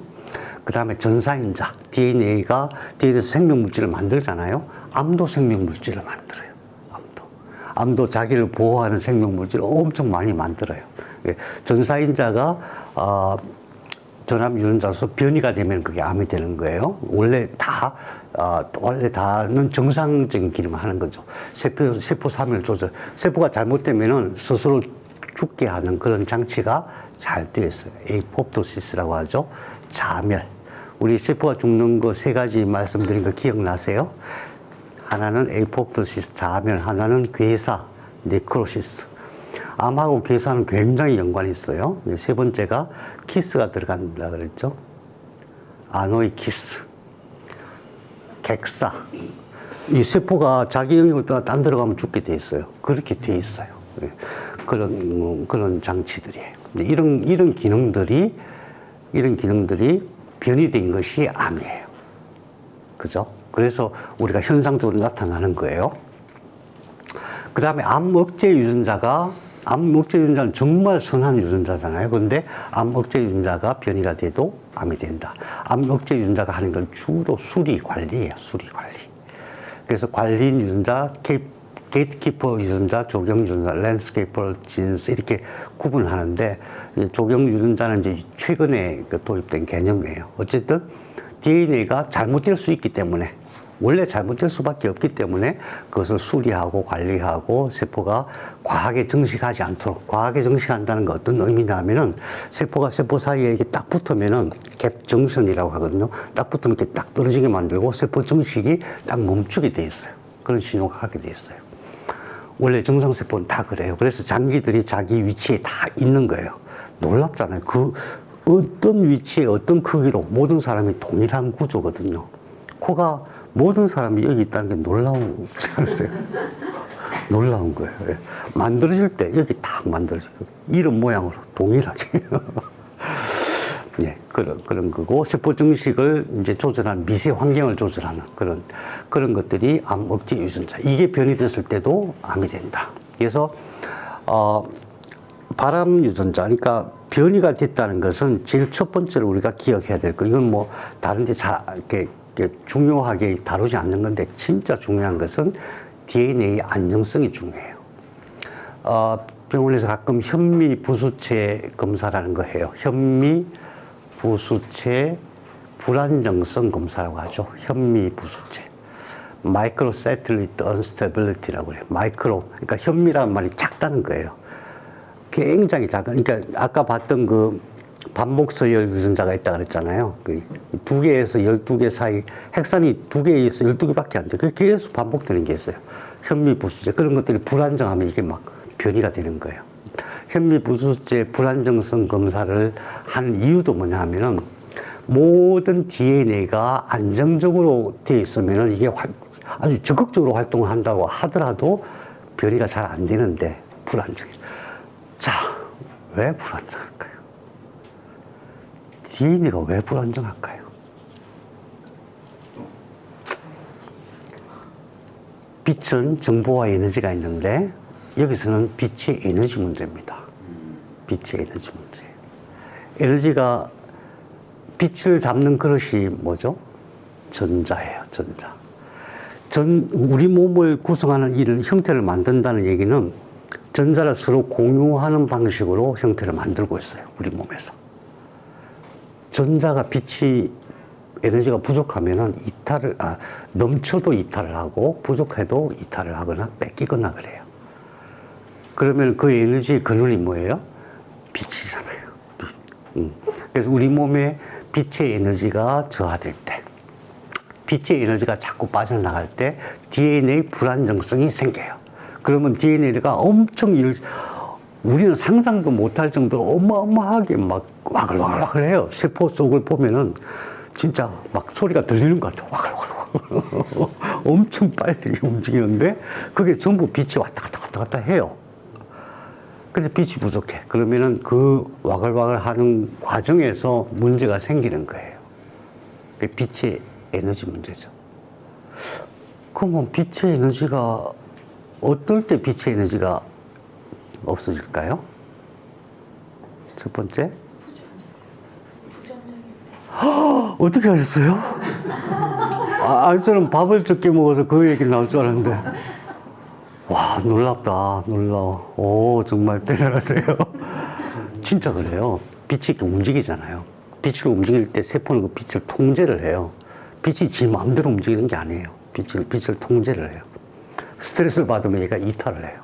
그 다음에 전사인자. DNA에서 생명물질을 만들잖아요. 암도 생명물질을 만들어요. 암도 자기를 보호하는 생명물질을 엄청 많이 만들어요. 전사인자가 전암 유전자로서 변이가 되면 그게 암이 되는 거예요. 원래 다는 정상적인 기능을 하는 거죠. 세포 사멸 조절. 세포가 잘못되면은 스스로 죽게 하는 그런 장치가 잘 되어 있어요. 에이포프토시스라고 하죠. 자멸. 우리 세포가 죽는 거 3가지 말씀드린 거 기억나세요? 하나는 에이포프토시스, 자멸, 하나는 괴사, 네크로시스. 암하고 괴사는 굉장히 연관이 있어요. 3번째가 키스가 들어간다 그랬죠. 아노이키스, 객사. 이 세포가 자기 영역을 떠나 딴 데로 가면 죽게 돼 있어요. 그렇게 돼 있어요. 그런 장치들이에요. 이런 기능들이 변이된 것이 암이에요. 그죠? 그래서 우리가 현상적으로 나타나는 거예요. 그 다음에 암 억제 유전자는 정말 선한 유전자잖아요. 그런데 암 억제 유전자가 변이가 돼도 암이 된다. 암 억제 유전자가 하는 건 주로 수리 관리예요. 수리 관리. 그래서 관리인 유전자, 게이트키퍼 유전자, 조경 유전자, 랜드스케이퍼 진스 이렇게 구분하는데, 조경 유전자는 이제 최근에 도입된 개념이에요. 어쨌든 DNA가 잘못될 수 있기 때문에, 원래 잘못될 수밖에 없기 때문에 그것을 수리하고 관리하고 세포가 과하게 증식하지 않도록. 과하게 증식한다는 건 어떤 의미냐면은 세포가 세포 사이에 이렇게 딱 붙으면은 갭 정선이라고 하거든요. 딱 붙으면 이렇게 딱 떨어지게 만들고 세포 증식이 딱 멈추게 돼 있어요. 그런 신호가 가게 돼 있어요. 원래 정상세포는 다 그래요. 그래서 장기들이 자기 위치에 다 있는 거예요. 놀랍잖아요. 그 어떤 위치에 어떤 크기로 모든 사람이 동일한 구조거든요. 코가 모든 사람이 여기 있다는 게 놀라우지 않으세요? 놀라운 거예요. 만들어질 때 여기 딱 만들어지거든요. 이런 모양으로 동일하게. 예, 그런 거고, 세포 증식을 이제 조절하는, 미세 환경을 조절하는 그런 것들이 암 억제 유전자. 이게 변이됐을 때도 암이 된다. 그래서, 발암 유전자, 그러니까 변이가 됐다는 것은 제일 첫 번째로 우리가 기억해야 될 거. 이건 뭐 다른 데 이렇게 중요하게 다루지 않는 건데, 진짜 중요한 것은 DNA 안정성이 중요해요. 병원에서 가끔 현미 부수체 검사라는 거 해요. 현미 부수체 불안정성 검사라고 하죠. 현미 부수체. Microsatellite Unstability라고 그래요. 그러니까 현미라는 말이 작다는 거예요. 굉장히 작은, 그러니까 아까 봤던 그 반복서열 유전자가 있다 그랬잖아요. 그 2개에서 12개 사이, 핵산이 2개에서 12개밖에 안 돼. 그게 계속 반복되는 게 있어요. 현미 부수체. 그런 것들이 불안정하면 이게 막 변이가 되는 거예요. 현미 부수체 불안정성 검사를 하는 이유도 뭐냐 하면은, 모든 DNA가 안정적으로 되어 있으면은 이게 아주 적극적으로 활동을 한다고 하더라도 변이가 잘 안 되는데 불안정해. 자, 왜 불안정할까요? DNA가 왜 불안정할까요? 빛은 정보와 에너지가 있는데, 여기서는 빛의 에너지 문제입니다. 빛의 에너지 문제. 에너지가, 빛을 담는 그릇이 뭐죠? 전자예요, 전자. 우리 몸을 구성하는 이런 형태를 만든다는 얘기는 전자를 서로 공유하는 방식으로 형태를 만들고 있어요, 우리 몸에서. 전자가 빛이, 에너지가 부족하면은 넘쳐도 이탈을 하고, 부족해도 이탈을 하거나 뺏기거나 그래요. 그러면 그 에너지의 근원이 뭐예요? 빛이잖아요. 빛. 그래서 우리 몸에 빛의 에너지가 저하될 때, 빛의 에너지가 자꾸 빠져나갈 때 DNA 불안정성이 생겨요. 그러면 DNA가 우리는 상상도 못할 정도로 어마어마하게 막 와글와글 해요. 세포 속을 보면은 진짜 막 소리가 들리는 것 같아요. 와글와글. 엄청 빨리 움직이는데 그게 전부 빛이 왔다 갔다 해요. 근데 빛이 부족해. 그러면은 그 와글와글 하는 과정에서 문제가 생기는 거예요. 빛의 에너지 문제죠. 그러면 빛의 에너지가 어떨 때 빛의 에너지가 없어질까요? 첫 번째. 어떻게 하셨어요? 저는 밥을 적게 먹어서 그 얘기 나올 줄 알았는데. 와, 놀랍다. 놀라워. 오, 정말 대단하세요. 진짜 그래요. 빛이 이렇게 움직이잖아요. 빛을 움직일 때 세포는 그 빛을 통제를 해요. 빛이 지 마음대로 움직이는 게 아니에요. 빛을 통제를 해요. 스트레스를 받으면 얘가 이탈을 해요.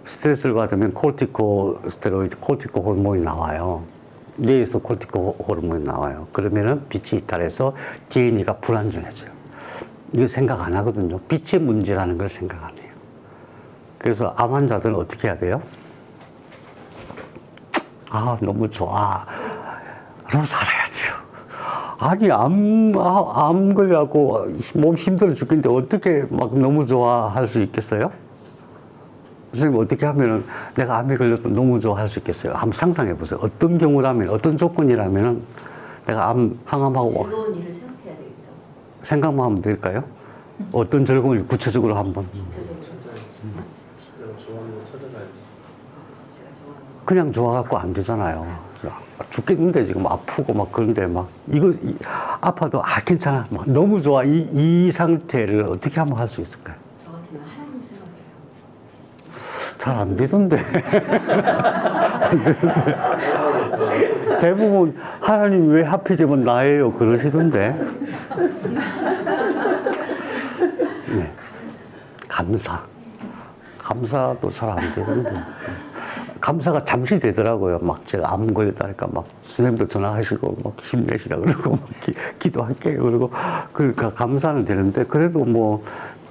스트레스를 받으면 코르티코스테로이드, 코르티코 호르몬이 나와요. 뇌에서 코르티코 호르몬이 나와요. 그러면은 빛이 이탈해서 DNA가 불안정해져요. 이거 생각 안 하거든요. 빛의 문제라는 걸 생각 안 해요. 그래서 암 환자들은 어떻게 해야 돼요? 아, 너무 좋아. 로 살아야 돼요. 아니, 암 걸려갖고 몸 힘들어 죽겠는데 어떻게 막 너무 좋아할 수 있겠어요? 선생님, 어떻게 하면은 내가 암에 걸려도 너무 좋아할 수 있겠어요? 한번 상상해 보세요. 어떤 경우라면, 어떤 조건이라면은 내가 항암하고. 즐거운 일을 생각해야 되겠죠. 생각만 하면 될까요? 어떤 즐거운 일 구체적으로 한번. 내가 좋아하는 거 찾아가야지. 그냥 좋아갖고 안 되잖아요. 죽겠는데 지금 아프고 막 그런데 막 아파도 괜찮아. 막 너무 좋아. 이 상태를 어떻게 하면 할 수 있을까요? 저 같으면 하나님 생각해요. 잘 안 되던데. 안 되던데. 대부분 하나님 왜 하필이면 나예요 그러시던데. 네. 감사도 잘 안 되던데. 감사가 잠시 되더라고요. 막 제가 암 걸렸다니까 막 선생님도 전화하시고 막 힘내시다 그러고 막 기도할게요 그러고 그러니까 감사는 되는데 그래도 뭐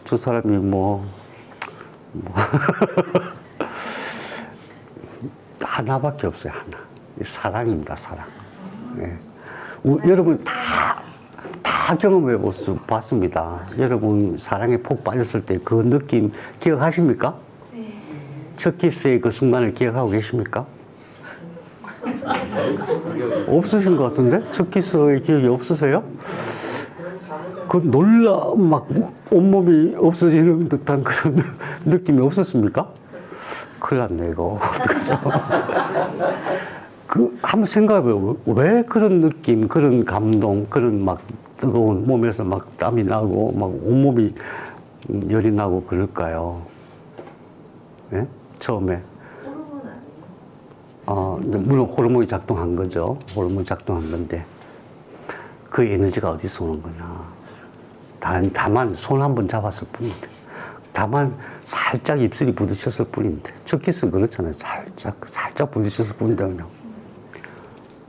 저 사람이 하나밖에 없어요. 하나. 사랑입니다. 사랑. 네. 여러분 다 경험해 봤습니다. 여러분 사랑에 푹 빠졌을 때 그 느낌 기억하십니까? 네. 첫 키스의 그 순간을 기억하고 계십니까? 없으신 것 같은데? 첫 키스의 기억이 없으세요? 그 막 온몸이 없어지는 듯한 그런 느낌이 없었습니까? 큰일 났네, 이거. 어떡하죠? 한번 생각해봐요. 왜 그런 느낌, 그런 감동, 그런 막 뜨거운 몸에서 막 땀이 나고, 막 온몸이 열이 나고 그럴까요? 예? 처음에. 호르몬 아니에요? 물론 호르몬이 작동한 거죠. 호르몬이 작동한 건데. 그 에너지가 어디서 오는 거냐. 다만 손 한 번 잡았을 뿐인데. 다만 살짝 입술이 부딪혔을 뿐인데. 첫 키스는 그렇잖아요. 살짝 부딪혔을 뿐인데 그냥.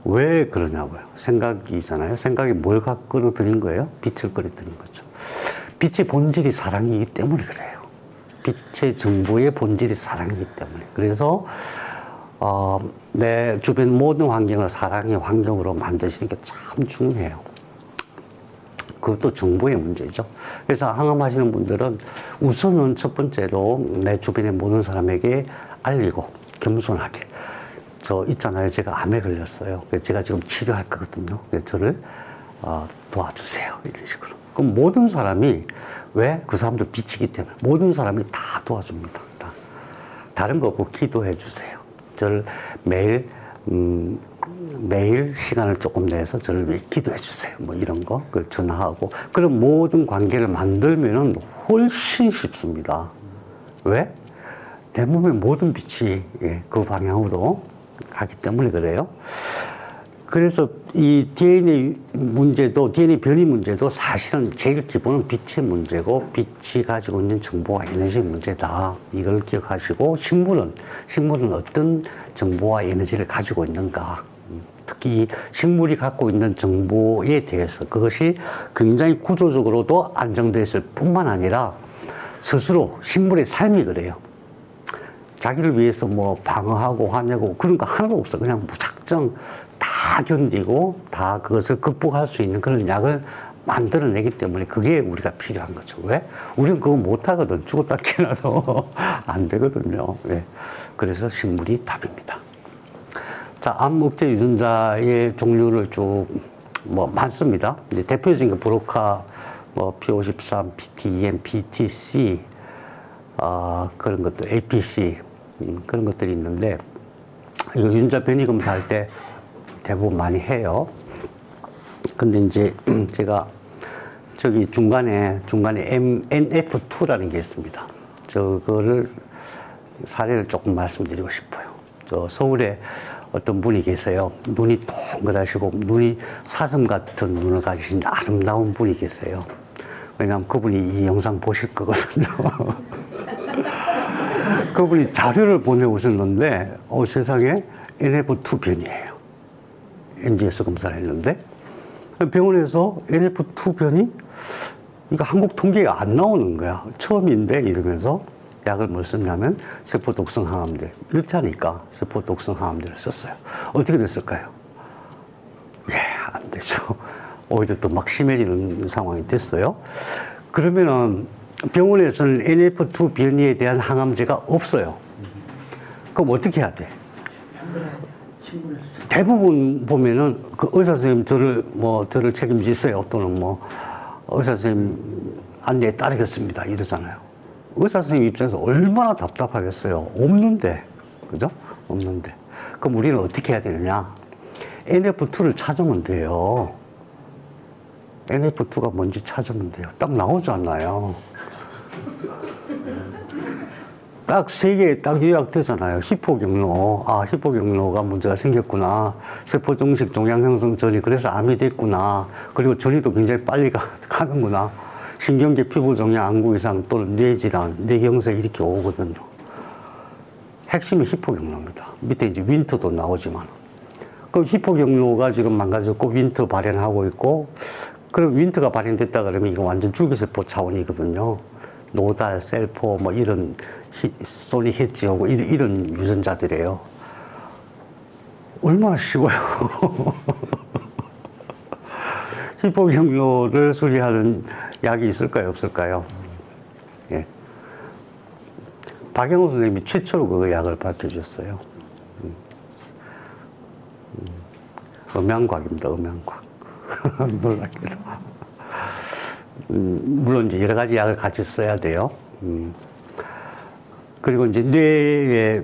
왜 그러냐고요. 생각이잖아요. 생각이 뭘 끌어들인 거예요? 빛을 끌어들인 거죠. 빛의 본질이 사랑이기 때문에 그래요. 빛의 정보의 본질이 사랑이기 때문에. 그래서 내 주변 모든 환경을 사랑의 환경으로 만드시는 게 참 중요해요. 그것도 정보의 문제죠. 그래서 항암하시는 분들은 우선은 첫 번째로 내 주변의 모든 사람에게 알리고 겸손하게. 저 있잖아요. 제가 암에 걸렸어요. 제가 지금 치료할 거거든요. 저를 도와주세요. 이런 식으로. 그럼 모든 사람이 왜? 그 사람들 빛이기 때문에 모든 사람이 다 도와줍니다. 다른 거 없고 기도해 주세요. 저를 매일 시간을 조금 내서 저를 위해 기도해 주세요. 뭐 이런 거, 전화하고. 그런 모든 관계를 만들면은 훨씬 쉽습니다. 왜? 내 몸의 모든 빛이 그 방향으로 가기 때문에 그래요. 그래서 이 DNA 문제도, DNA 변이 문제도 사실은 제일 기본은 빛의 문제고, 빛이 가지고 있는 정보와 에너지 문제다. 이걸 기억하시고, 식물은 어떤 정보와 에너지를 가지고 있는가. 특히 식물이 갖고 있는 정보에 대해서 그것이 굉장히 구조적으로도 안정되어 있을 뿐만 아니라 스스로 식물의 삶이 그래요. 자기를 위해서 뭐 방어하고 화내고 그런 거 하나도 없어. 그냥 무작정 다 견디고 다 그것을 극복할 수 있는 그런 약을 만들어내기 때문에 그게 우리가 필요한 거죠. 왜? 우리는 그거 못하거든. 죽었다 깨어나도 안 되거든요. 네. 그래서 식물이 답입니다. 자, 암 억제 유전자의 종류를 쭉 뭐 많습니다. 이제 대표적인 게 브로카, 뭐 P53, PTEM, PTC, 그런 것들, APC, 그런 것들이 있는데, 이거 유전자 변이 검사할 때 대부분 많이 해요. 근데 이제 제가 저기 중간에 NF2라는 게 있습니다. 저거를 사례를 조금 말씀드리고 싶어요. 저 서울에 어떤 분이 계세요. 눈이 동그라시고 눈이 사슴 같은 눈을 가지신 아름다운 분이 계세요. 왜냐하면 그분이 이 영상 보실 거거든요. 그분이 자료를 보내오셨는데 세상에 NF2 변이에요. NGS 검사를 했는데 병원에서 NF2 변이 이거 한국 통계가 안 나오는 거야. 처음인데 이러면서 약을 뭘 썼냐면 세포 독성 항암제. 1차니까 세포 독성 항암제를 썼어요. 어떻게 됐을까요? 예, 안 되죠. 오히려 또 막 심해지는 상황이 됐어요. 그러면은 병원에서는 NF2 변이에 대한 항암제가 없어요. 그럼 어떻게 해야 돼? 대부분 보면은 그 의사 선생님 저를 책임지세요. 또는 뭐 의사 선생님 안내에 따르겠습니다. 이러잖아요. 의사 선생님 입장에서 얼마나 답답하겠어요. 없는데. 그죠? 없는데. 그럼 우리는 어떻게 해야 되느냐? NF2를 찾으면 돼요. NF2가 뭔지 찾으면 돼요. 딱 나오잖아요. 딱 세 개 딱 요약되잖아요. 히포경로. 히포경로가 문제가 생겼구나. 세포종식 종양형성 전이 그래서 암이 됐구나. 그리고 전이도 굉장히 빨리 가는구나. 신경계 피부종양, 안구 이상 또는 뇌질환, 뇌경색 이렇게 오거든요. 핵심이 히포경로입니다. 밑에 이제 윈트도 나오지만. 그럼 히포경로가 지금 망가졌고 윈트 발현하고 있고, 그럼 윈트가 발현됐다 그러면 이거 완전 줄기세포 차원이거든요. 노달, 셀포, 뭐 이런 소닉 해지하고 이런 유전자들이에요. 얼마나 쉬워요. 히포경로를 수리하는 약이 있을까요, 없을까요? 예. 박영호 선생님이 최초로 그 약을 밝혀줬어요. 음양곽입니다, 음양곽. 놀랍게도. 물론 이제 여러 가지 약을 같이 써야 돼요. 그리고 이제 뇌에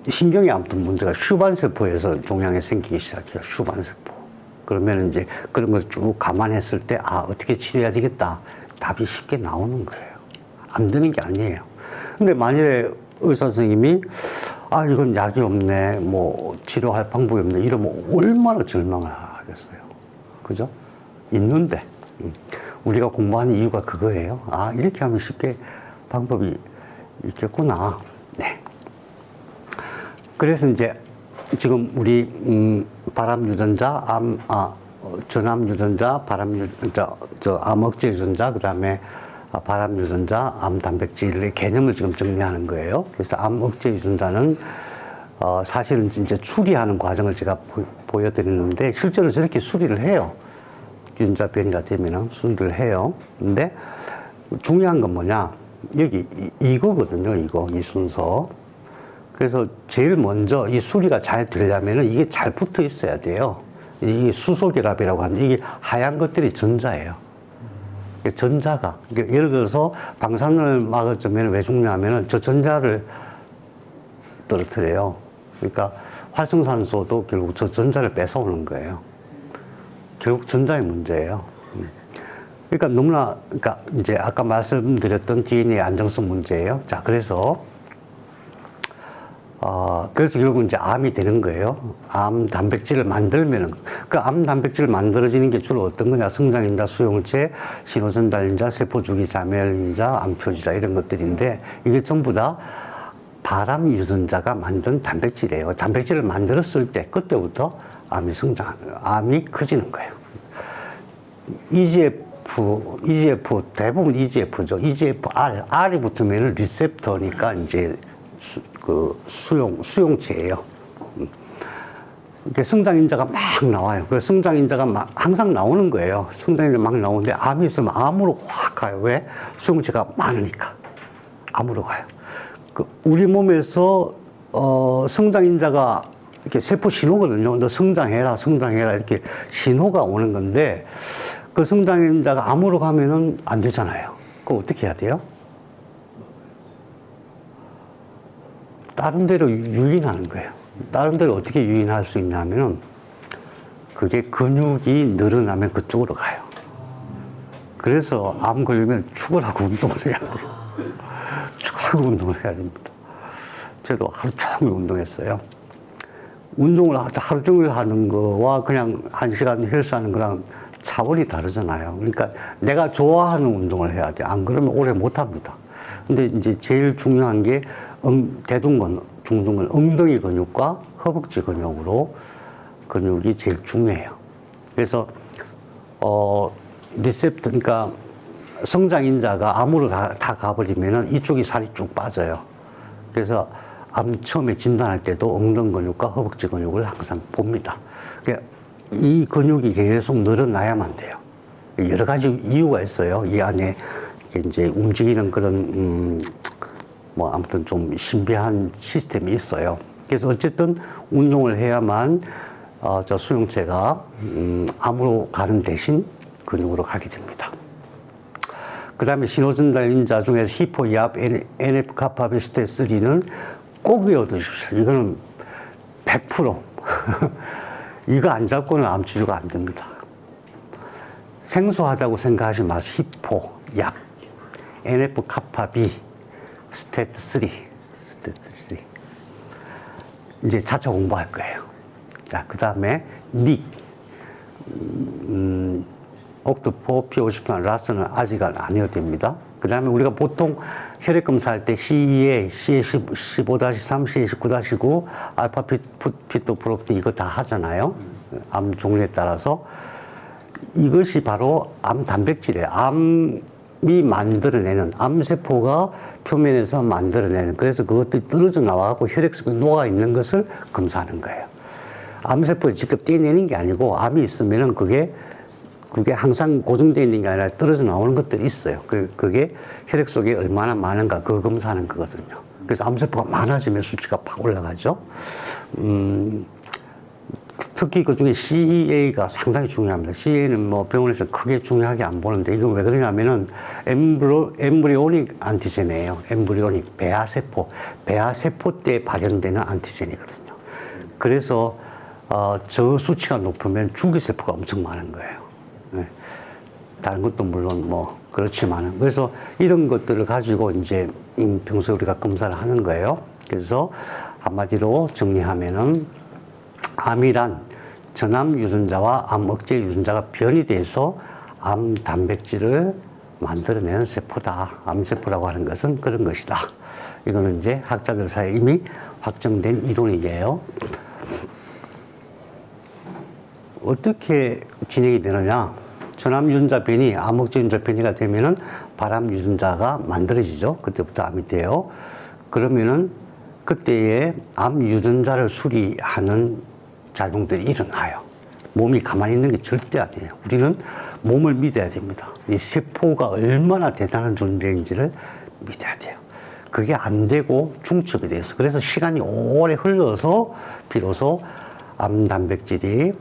신경에 아무튼 문제가 슈반세포에서 종양이 생기기 시작해요. 슈반세포. 그러면 이제 그런 걸 쭉 감안했을 때, 어떻게 치료해야 되겠다. 답이 쉽게 나오는 거예요. 안 되는 게 아니에요. 근데 만일에 의사 선생님이, 이건 약이 없네, 뭐, 치료할 방법이 없네, 이러면 얼마나 절망을 하겠어요. 그죠? 있는데, 우리가 공부하는 이유가 그거예요. 이렇게 하면 쉽게 방법이 있겠구나. 네. 그래서 이제 지금 우리, 바람 유전자, 전암 유전자, 바람 유전자, 암 억제 유전자, 그 다음에 바람 유전자, 암 단백질의 개념을 지금 정리하는 거예요. 그래서 암 억제 유전자는 사실은 이제 수리하는 과정을 제가 보여드리는데 실제로 저렇게 수리를 해요. 유전자 변이가 되면은 수리를 해요. 근데 중요한 건 뭐냐? 여기 이거거든요. 이 순서. 그래서 제일 먼저 이 수리가 잘 되려면은 이게 잘 붙어 있어야 돼요. 이 수소결합이라고 하는데 이게 하얀 것들이 전자예요. 전자가. 그러니까 예를 들어서 방사능을 막아주면 왜 죽냐면은 저 전자를 떨어뜨려요. 그러니까 활성산소도 결국 저 전자를 뺏어오는 거예요. 결국 전자의 문제예요. 그러니까 그러니까 이제 아까 말씀드렸던 DNA 안정성 문제예요. 자, 그래서 결국은 이제 암이 되는 거예요. 암 단백질을 만들면은, 그 암 단백질을 만들어지는 게 주로 어떤 거냐? 성장인자, 수용체, 신호전달인자, 세포주기 자멸인자, 암표지자 이런 것들인데 이게 전부 다 바람 유전자가 만든 단백질이에요. 단백질을 만들었을 때 그때부터 암이 커지는 거예요. EGF 대부분 EGF죠. R이 붙으면 리셉터니까 이제 수용체예요. 이렇게 성장인자가 막 나와요. 그 성장인자가 항상 나오는 거예요. 성장인자가 막 나오는데 암이 있으면 암으로 확 가요. 왜? 수용체가 많으니까. 암으로 가요. 우리 몸에서 성장인자가 이렇게 세포 신호거든요. 너 성장해라, 성장해라 이렇게 신호가 오는 건데 그 성장인자가 암으로 가면은 안 되잖아요. 그거 어떻게 해야 돼요? 다른 데로 유인하는 거예요. 다른 데로 어떻게 유인할 수 있냐면은 그게 근육이 늘어나면 그쪽으로 가요. 그래서 암 걸리면 죽으라고 운동을 해야 돼요. 죽으라고 운동을 해야 됩니다. 저도 하루 종일 운동했어요. 운동을 하루 종일 하는 거와 그냥 1시간 헬스하는 거랑 차원이 다르잖아요. 그러니까 내가 좋아하는 운동을 해야 돼. 안 그러면 오래 못 합니다. 근데 이제 제일 중요한 게 대둔근, 중둔근, 엉덩이 근육과 허벅지 근육으로 근육이 제일 중요해요. 그래서 리셉터, 그러니까 성장인자가 암으로 다 가버리면은 이쪽이 살이 쭉 빠져요. 그래서 암 처음에 진단할 때도 엉덩이 근육과 허벅지 근육을 항상 봅니다. 그러니까 이 근육이 계속 늘어나야만 돼요. 여러 가지 이유가 있어요. 이 안에 이제 움직이는 그런 뭐 아무튼 좀 신비한 시스템이 있어요. 그래서 어쨌든 운동을 해야만 저 수용체가 암으로 가는 대신 근육으로 가게 됩니다. 그 다음에 신호전달인자 중에서 히포, 이압, NF-kappa, 베스테3는 꼭 외워두십시오. 이거는 100% 이거 안 잡고는 암 치료가 안 됩니다. 생소하다고 생각하지 마세요. 히포, 약, NF-kappa B, 스테트3. 이제 차차 공부할 거예요. 자, 그 다음에 닉, 옥토포, P50, 라스는 아직은 아니어도 됩니다. 그 다음에 우리가 보통 혈액 검사할 때 CEA, CA15-3, CA19-9, 알파 피토프로틴 이거 다 하잖아요. 암 종류에 따라서. 이것이 바로 암 단백질이에요. 암이 만들어내는, 암세포가 표면에서 만들어내는, 그래서 그것들이 떨어져 나와갖고 혈액 속에 녹아있는 것을 검사하는 거예요. 암세포에 직접 떼내는 게 아니고, 암이 있으면은 그게 항상 고정되어 있는 게 아니라 떨어져 나오는 것들이 있어요. 그게 혈액 속에 얼마나 많은가 그거 검사하는 거거든요. 그래서 암세포가 많아지면 수치가 팍 올라가죠. 특히 그 중에 CEA가 상당히 중요합니다. CEA는 뭐 병원에서 크게 중요하게 안 보는데 이건 왜 그러냐면은 엠브리오닉 안티젠이에요. 엠브리오닉 배아세포 때 발현되는 안티젠이거든요. 그래서 저 수치가 높으면 줄기세포가 엄청 많은 거예요. 네. 다른 것도 물론 뭐 그렇지만은 그래서 이런 것들을 가지고 이제 평소에 우리가 검사를 하는 거예요. 그래서 한마디로 정리하면은 암이란 전암 유전자와 암 억제 유전자가 변이돼서 암 단백질을 만들어내는 세포다. 암세포라고 하는 것은 그런 것이다. 이거는 이제 학자들 사이에 이미 확정된 이론이에요. 어떻게 진행이 되느냐? 전암 유전자 변이, 암 억제 유전자 변이가 되면은 발암 유전자가 만들어지죠. 그때부터 암이 돼요. 그러면은 그때에 암 유전자를 수리하는 작용들이 일어나요. 몸이 가만히 있는 게 절대 아니에요. 우리는 몸을 믿어야 됩니다. 이 세포가 얼마나 대단한 존재인지를 믿어야 돼요. 그게 안 되고 중첩이 돼서 그래서 시간이 오래 흘러서 비로소 암 단백질이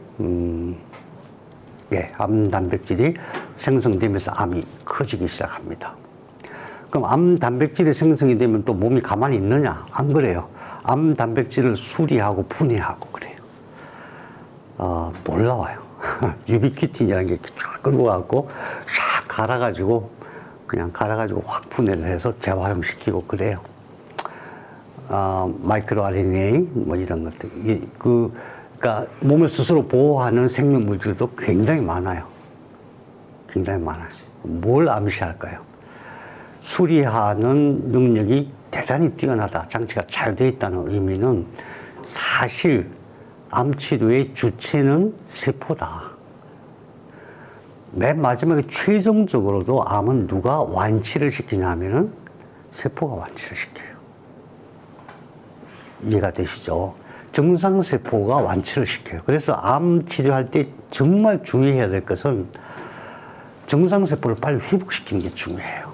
생성되면서 암이 커지기 시작합니다. 그럼 암 단백질이 생성이 되면 또 몸이 가만히 있느냐? 안 그래요. 암 단백질을 수리하고 분해하고 그래요. 놀라워요. 유비퀴틴이라는 게 쫙 끌고 가고 샥 갈아가지고 확 분해를 해서 재활용시키고 그래요. 마이크로 RNA 뭐 이런 것들. 그러니까 몸을 스스로 보호하는 생명 물질도 굉장히 많아요. 굉장히 많아요. 뭘 암시할까요? 수리하는 능력이 대단히 뛰어나다. 장치가 잘 되어 있다는 의미는 사실 암 치료의 주체는 세포다. 맨 마지막에 최종적으로도 암은 누가 완치를 시키냐면은 세포가 완치를 시켜요. 이해가 되시죠? 정상세포가 완치를 시켜요. 그래서 암 치료할 때 정말 주의해야 될 것은 정상세포를 빨리 회복시키는 게 중요해요.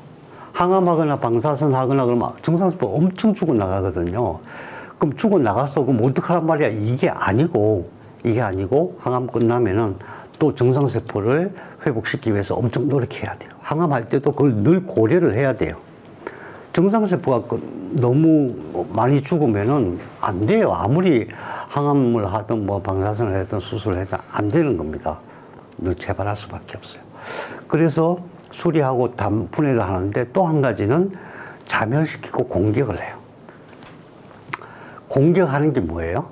항암하거나 방사선 하거나 그러면 정상세포가 엄청 죽어나가거든요. 그럼 죽어나가서 그럼 어떡하란 말이야. 이게 아니고 항암 끝나면은 또 정상세포를 회복시키기 위해서 엄청 노력해야 돼요. 항암할 때도 그걸 늘 고려를 해야 돼요. 정상세포가 너무 많이 죽으면은 안 돼요. 아무리 항암을 하든 뭐 방사선을 하든 수술을 하든 안 되는 겁니다. 늘 재발할 수밖에 없어요. 그래서 수리하고 분해를 하는데 또 한 가지는 자멸시키고 공격을 해요. 공격하는 게 뭐예요?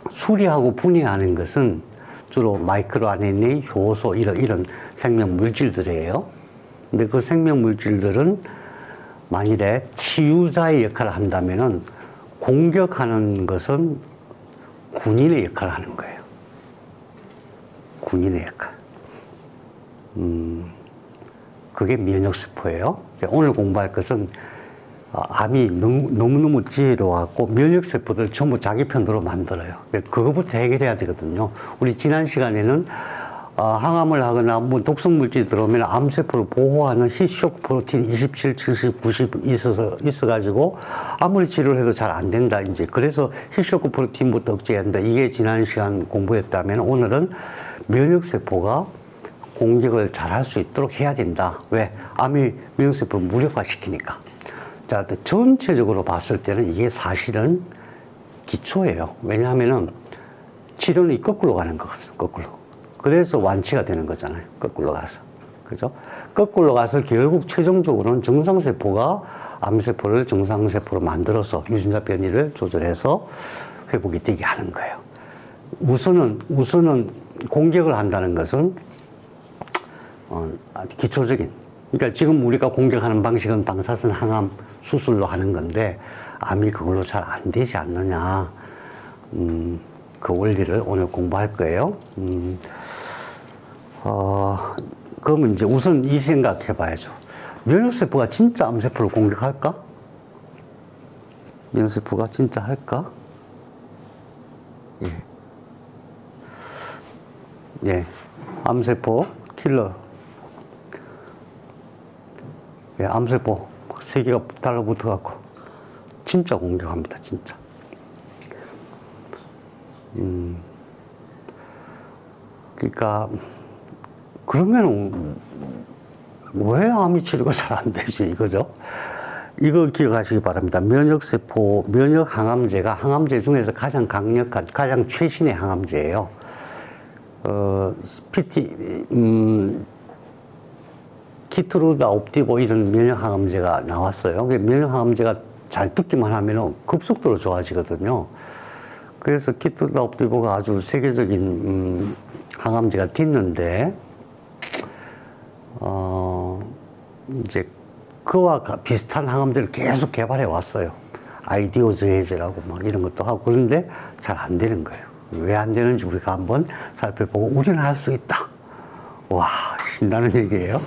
수리하고 분해하는 것은 주로 마이크로 RNA, 효소 이런 생명 물질들이에요. 근데 그 생명 물질들은 만일에 치유자의 역할을 한다면은 공격하는 것은 군인의 역할을 하는 거예요. 군인의 역할. 그게 면역세포예요. 오늘 공부할 것은 암이 너무너무 지혜로워갖고 면역세포들 전부 자기 편으로 만들어요. 그거부터 해결해야 되거든요. 우리 지난 시간에는 항암을 하거나 뭐 독성물질이 들어오면 암세포를 보호하는 히쇼크 프로틴 27, 70, 90 있어가지고 아무리 치료를 해도 잘 안 된다. 이제 그래서 히쇼크 프로틴부터 억제해야 된다. 이게 지난 시간 공부였다면 오늘은 면역세포가 공격을 잘 할 수 있도록 해야 된다. 왜? 암이 면역세포를 무력화시키니까. 자, 전체적으로 봤을 때는 이게 사실은 기초예요. 왜냐하면은 치료는 거꾸로 가는 거거든요. 거꾸로. 그래서 완치가 되는 거잖아요. 거꾸로 가서. 그죠? 거꾸로 가서 결국 최종적으로는 정상세포가 암세포를 정상세포로 만들어서 유전자 변이를 조절해서 회복이 되게 하는 거예요. 우선은 공격을 한다는 것은 아주 기초적인. 그러니까 지금 우리가 공격하는 방식은 방사선 항암 수술로 하는 건데 암이 그걸로 잘 안 되지 않느냐. 그 원리를 오늘 공부할 거예요. 그러면 이제 우선 이 생각해 봐야죠. 면역세포가 진짜 암세포를 공격할까? 면역세포가 진짜 할까? 예. 예. 암세포 킬러. 예, 암세포 세 개가 달라붙어 갖고 진짜 공격합니다. 진짜. 그러니까 그러면 왜 암이 치료가 잘 안 되지 이거죠? 이거 기억하시기 바랍니다. 면역세포, 면역항암제가 항암제 중에서 가장 강력한, 가장 최신의 항암제예요. 키트루다, 옵티보 이런 면역항암제가 나왔어요. 면역항암제가 잘 듣기만 하면 급속도로 좋아지거든요. 그래서 키트루다, 옵티보가 아주 세계적인 항암제가 됐는데, 이제 그와 비슷한 항암제를 계속 개발해 왔어요. 아이디오 저해제라고 막 이런 것도 하고 그런데 잘 안 되는 거예요. 왜 안 되는지 우리가 한번 살펴보고 우리는 할 수 있다. 와, 신나는 얘기예요.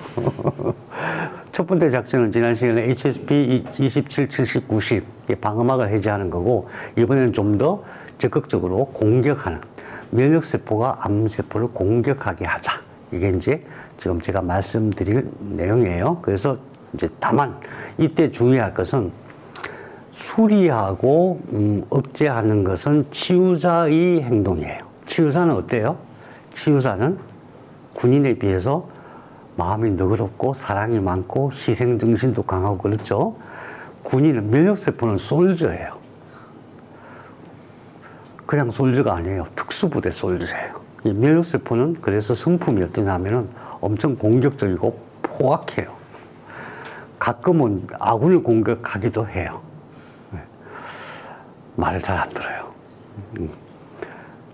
첫 번째 작전은 지난 시간에 HSP 27, 70, 90 방어막을 해제하는 거고 이번에는 좀 더 적극적으로 공격하는 면역세포가 암세포를 공격하게 하자. 이게 이제 지금 제가 말씀드릴 내용이에요. 그래서 이제 다만 이때 주의할 것은 수리하고 억제하는 것은 치유자의 행동이에요. 치유자는 어때요? 치유자는 군인에 비해서 마음이 너그럽고 사랑이 많고 희생정신도 강하고 그렇죠. 군인은 면역세포는 솔저예요. 그냥 솔저가 아니에요. 특수부대 솔저예요. 이 면역세포는 그래서 성품이 어떠냐면은 엄청 공격적이고 포악해요. 가끔은 아군을 공격하기도 해요. 말을 잘 안 들어요.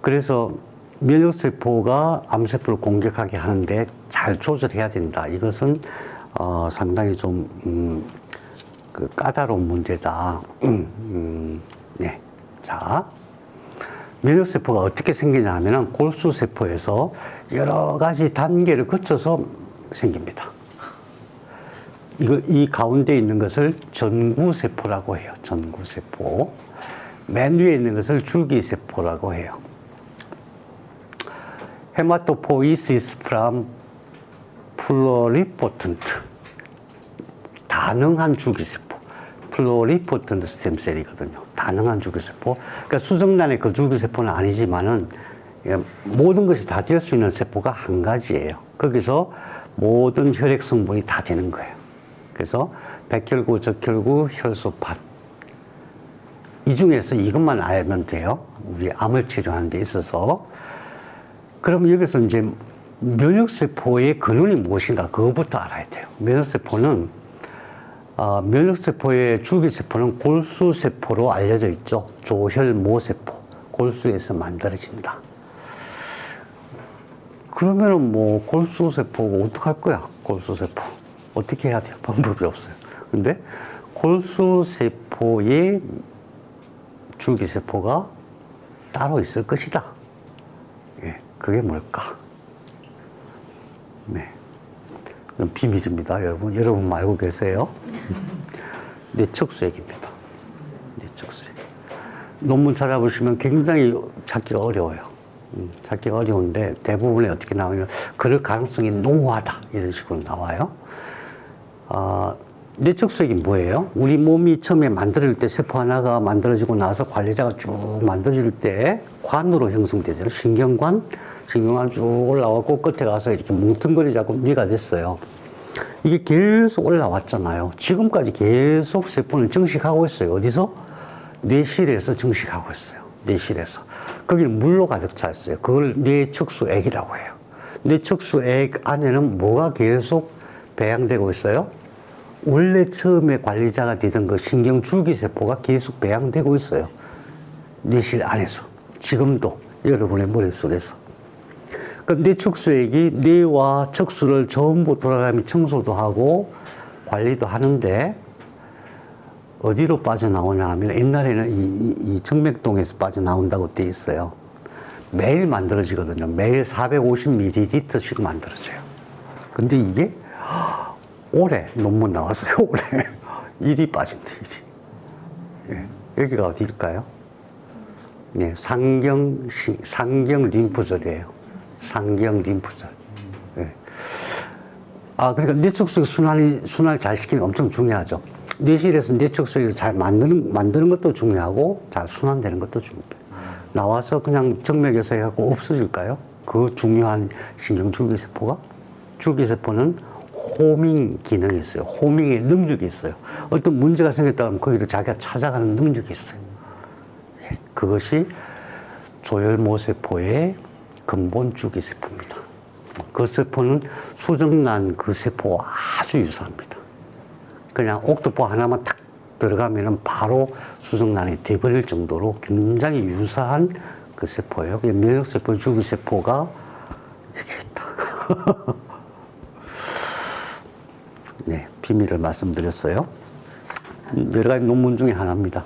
그래서 면역세포가 암세포를 공격하게 하는데 잘 조절해야 된다. 이것은 상당히 좀 그 까다로운 문제다. 네. 자, 면역세포가 어떻게 생기냐 하면 골수세포에서 여러 가지 단계를 거쳐서 생깁니다. 이 가운데 있는 것을 전구세포라고 해요. 전구세포. 맨 위에 있는 것을 줄기세포라고 해요. 헤마토포이시스 프람 플로리포턴트. 다능한 줄기세포. 플로리포턴트 스템셀이거든요. 다능한 줄기세포. 그러니까 수정란의 그 줄기세포는 아니지만은 예, 모든 것이 다 될 수 있는 세포가 한 가지예요. 거기서 모든 혈액 성분이 다 되는 거예요. 그래서 백혈구, 적혈구, 혈소판. 이 중에서 이것만 알면 돼요. 우리 암을 치료하는 데 있어서. 그럼 여기서 이제 면역세포의 근원이 무엇인가 그것부터 알아야 돼요. 면역세포의 줄기세포는 골수세포로 알려져 있죠. 조혈모세포, 골수에서 만들어진다. 그러면은 뭐 골수세포가 어떡할 거야? 골수세포 어떻게 해야 돼요? 방법이 없어요. 근데 골수세포의 줄기세포가 따로 있을 것이다. 예, 그게 뭘까? 네. 비밀입니다, 여러분. 여러분 알고 계세요? 뇌척수액입니다. 뇌척수액. 논문 찾아보시면 굉장히 찾기가 어려워요. 찾기가 어려운데 대부분에 어떻게 나오냐면 그럴 가능성이 농후하다 이런 식으로 나와요. 뇌척수액이 뭐예요? 우리 몸이 처음에 만들어질 때 세포 하나가 만들어지고 나서 관리자가 쭉 만들어질 때 관으로 형성되잖아요. 신경관 쭉 올라왔고 끝에 가서 이렇게 뭉텅거리 자꾸 뇌가 됐어요. 이게 계속 올라왔잖아요. 지금까지 계속 세포는 증식하고 있어요. 어디서? 뇌실에서 증식하고 있어요. 뇌실에서. 거기는 물로 가득 차 있어요. 그걸 뇌척수액이라고 해요. 뇌척수액 안에는 뭐가 계속 배양되고 있어요? 원래 처음에 관리자가 되던 그 신경줄기세포가 계속 배양되고 있어요. 뇌실 안에서. 지금도 여러분의 머릿속에서. 그 뇌척수액이 뇌와 척수를 전부 돌아가며 청소도 하고 관리도 하는데 어디로 빠져나오냐 하면 옛날에는 이 정맥동에서 빠져나온다고 돼 있어요. 매일 만들어지거든요. 매일 450ml씩 만들어져요. 근데 이게 올해 논문 나왔어요. 올해 일이 빠진대, 일이. 예. 여기가 어디일까요? 네, 상경 림프절이에요. 상경 림프절. 예. 그러니까 뇌척수액 순환을 잘 시키는 게 엄청 중요하죠. 뇌실에서 뇌척수액을 잘 만드는 것도 중요하고 잘 순환되는 것도 중요해요. 나와서 그냥 정맥에서 해갖고 없어질까요? 그 중요한 신경줄기세포가? 줄기세포는 호밍 기능이 있어요. 호밍의 능력이 있어요. 어떤 문제가 생겼다 하면 거기를 자기가 찾아가는 능력이 있어요. 그것이 조혈모세포의 근본 줄기세포입니다. 그 세포는 수정란 그 세포와 아주 유사합니다. 그냥 옥토포 하나만 탁 들어가면은 바로 수정란이 돼버릴 정도로 굉장히 유사한 그 세포예요. 면역세포의 줄기세포가 여기 있다. 네, 비밀을 말씀드렸어요. 여러 가지 논문 중에 하나입니다.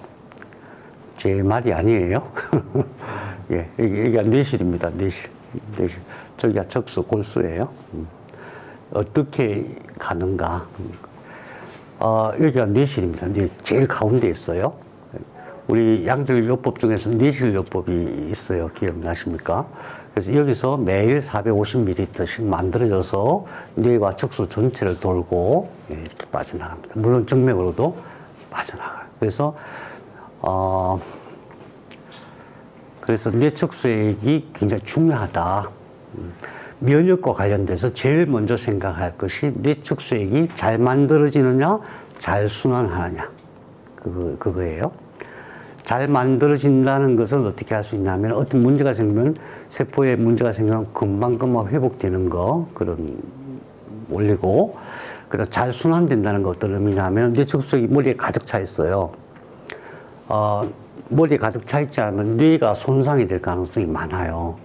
제 말이 아니에요. 예, 여기가 뇌실입니다. 뇌실. 저기가 척수, 골수예요. 어떻게 가는가? 여기가 뇌실입니다. 제일 가운데 있어요. 우리 양절요법 중에서 뇌실요법이 있어요. 기억나십니까? 그래서 여기서 매일 450ml씩 만들어져서 뇌와 척수 전체를 돌고 이렇게 빠져나갑니다. 물론 정맥으로도 빠져나가요. 그래서 뇌척수액이 굉장히 중요하다. 면역과 관련돼서 제일 먼저 생각할 것이 뇌척수액이 잘 만들어지느냐, 잘 순환하느냐. 그거예요. 잘 만들어진다는 것은 어떻게 할 수 있냐면 어떤 문제가 생기면 세포에 문제가 생기면 금방 회복되는 거 그런 원리고 그다음 잘 순환된다는 거 어떤 의미냐면 뇌척수액이 머리에 가득 차 있어요. 머리에 가득 차 있지 않으면 뇌가 손상이 될 가능성이 많아요.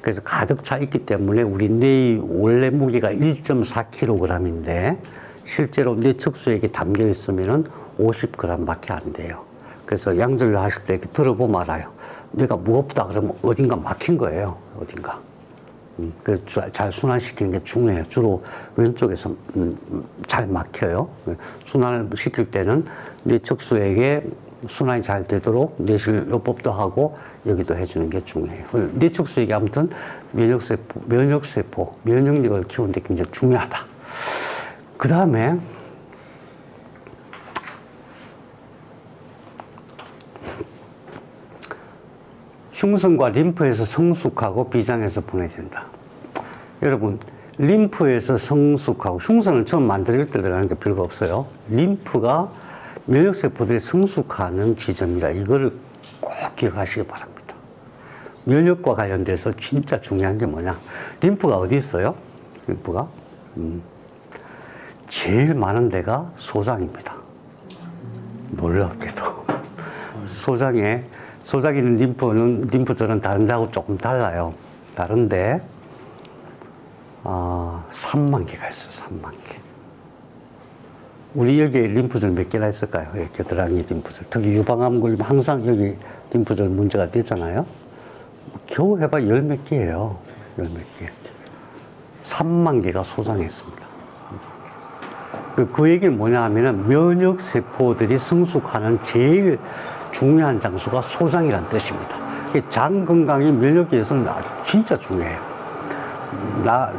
그래서 가득 차 있기 때문에 우리 뇌의 원래 무게가 1.4kg인데 실제로 뇌척수액이 담겨 있으면은 50g밖에 안 돼요. 그래서 양절로 하실 때 이렇게 들어보면 알아요. 뇌가 무겁다 그러면 어딘가 막힌 거예요. 어딘가. 그래서 잘 순환시키는 게 중요해요. 주로 왼쪽에서 잘 막혀요. 순환을 시킬 때는 뇌척수액에 순환이 잘 되도록 뇌실요법도 하고 여기도 해주는 게 중요해요. 뇌척수액이 아무튼 면역세포, 면역력을 키우는 데 굉장히 중요하다. 그 다음에 흉성과 림프에서 성숙하고 비장에서 분해된다. 여러분, 림프에서 성숙하고, 흉성은 처음 만들 때 들어가는 게 별거 없어요. 림프가 면역세포들이 성숙하는 지점이다. 이거를 꼭 기억하시기 바랍니다. 면역과 관련돼서 진짜 중요한 게 뭐냐. 림프가 어디 있어요? 림프가? 제일 많은 데가 소장입니다. 놀랍게도. 소장에 있는 림프들은 다른 데하고 조금 달라요. 다른데, 3만 개가 있어요, 3만 개. 우리 여기에 림프절 몇 개나 있을까요? 겨드랑이 림프절. 특히 유방암 걸리면 항상 여기 림프절 문제가 되잖아요. 겨우 해봐 10몇 개예요. 10몇 개. 3만 개가 소장에 있습니다. 그 얘기는 뭐냐 하면은 면역세포들이 성숙하는 제일 중요한 장소가 소장이라는 뜻입니다. 장 건강이 면역에 있어서는 진짜 중요해요.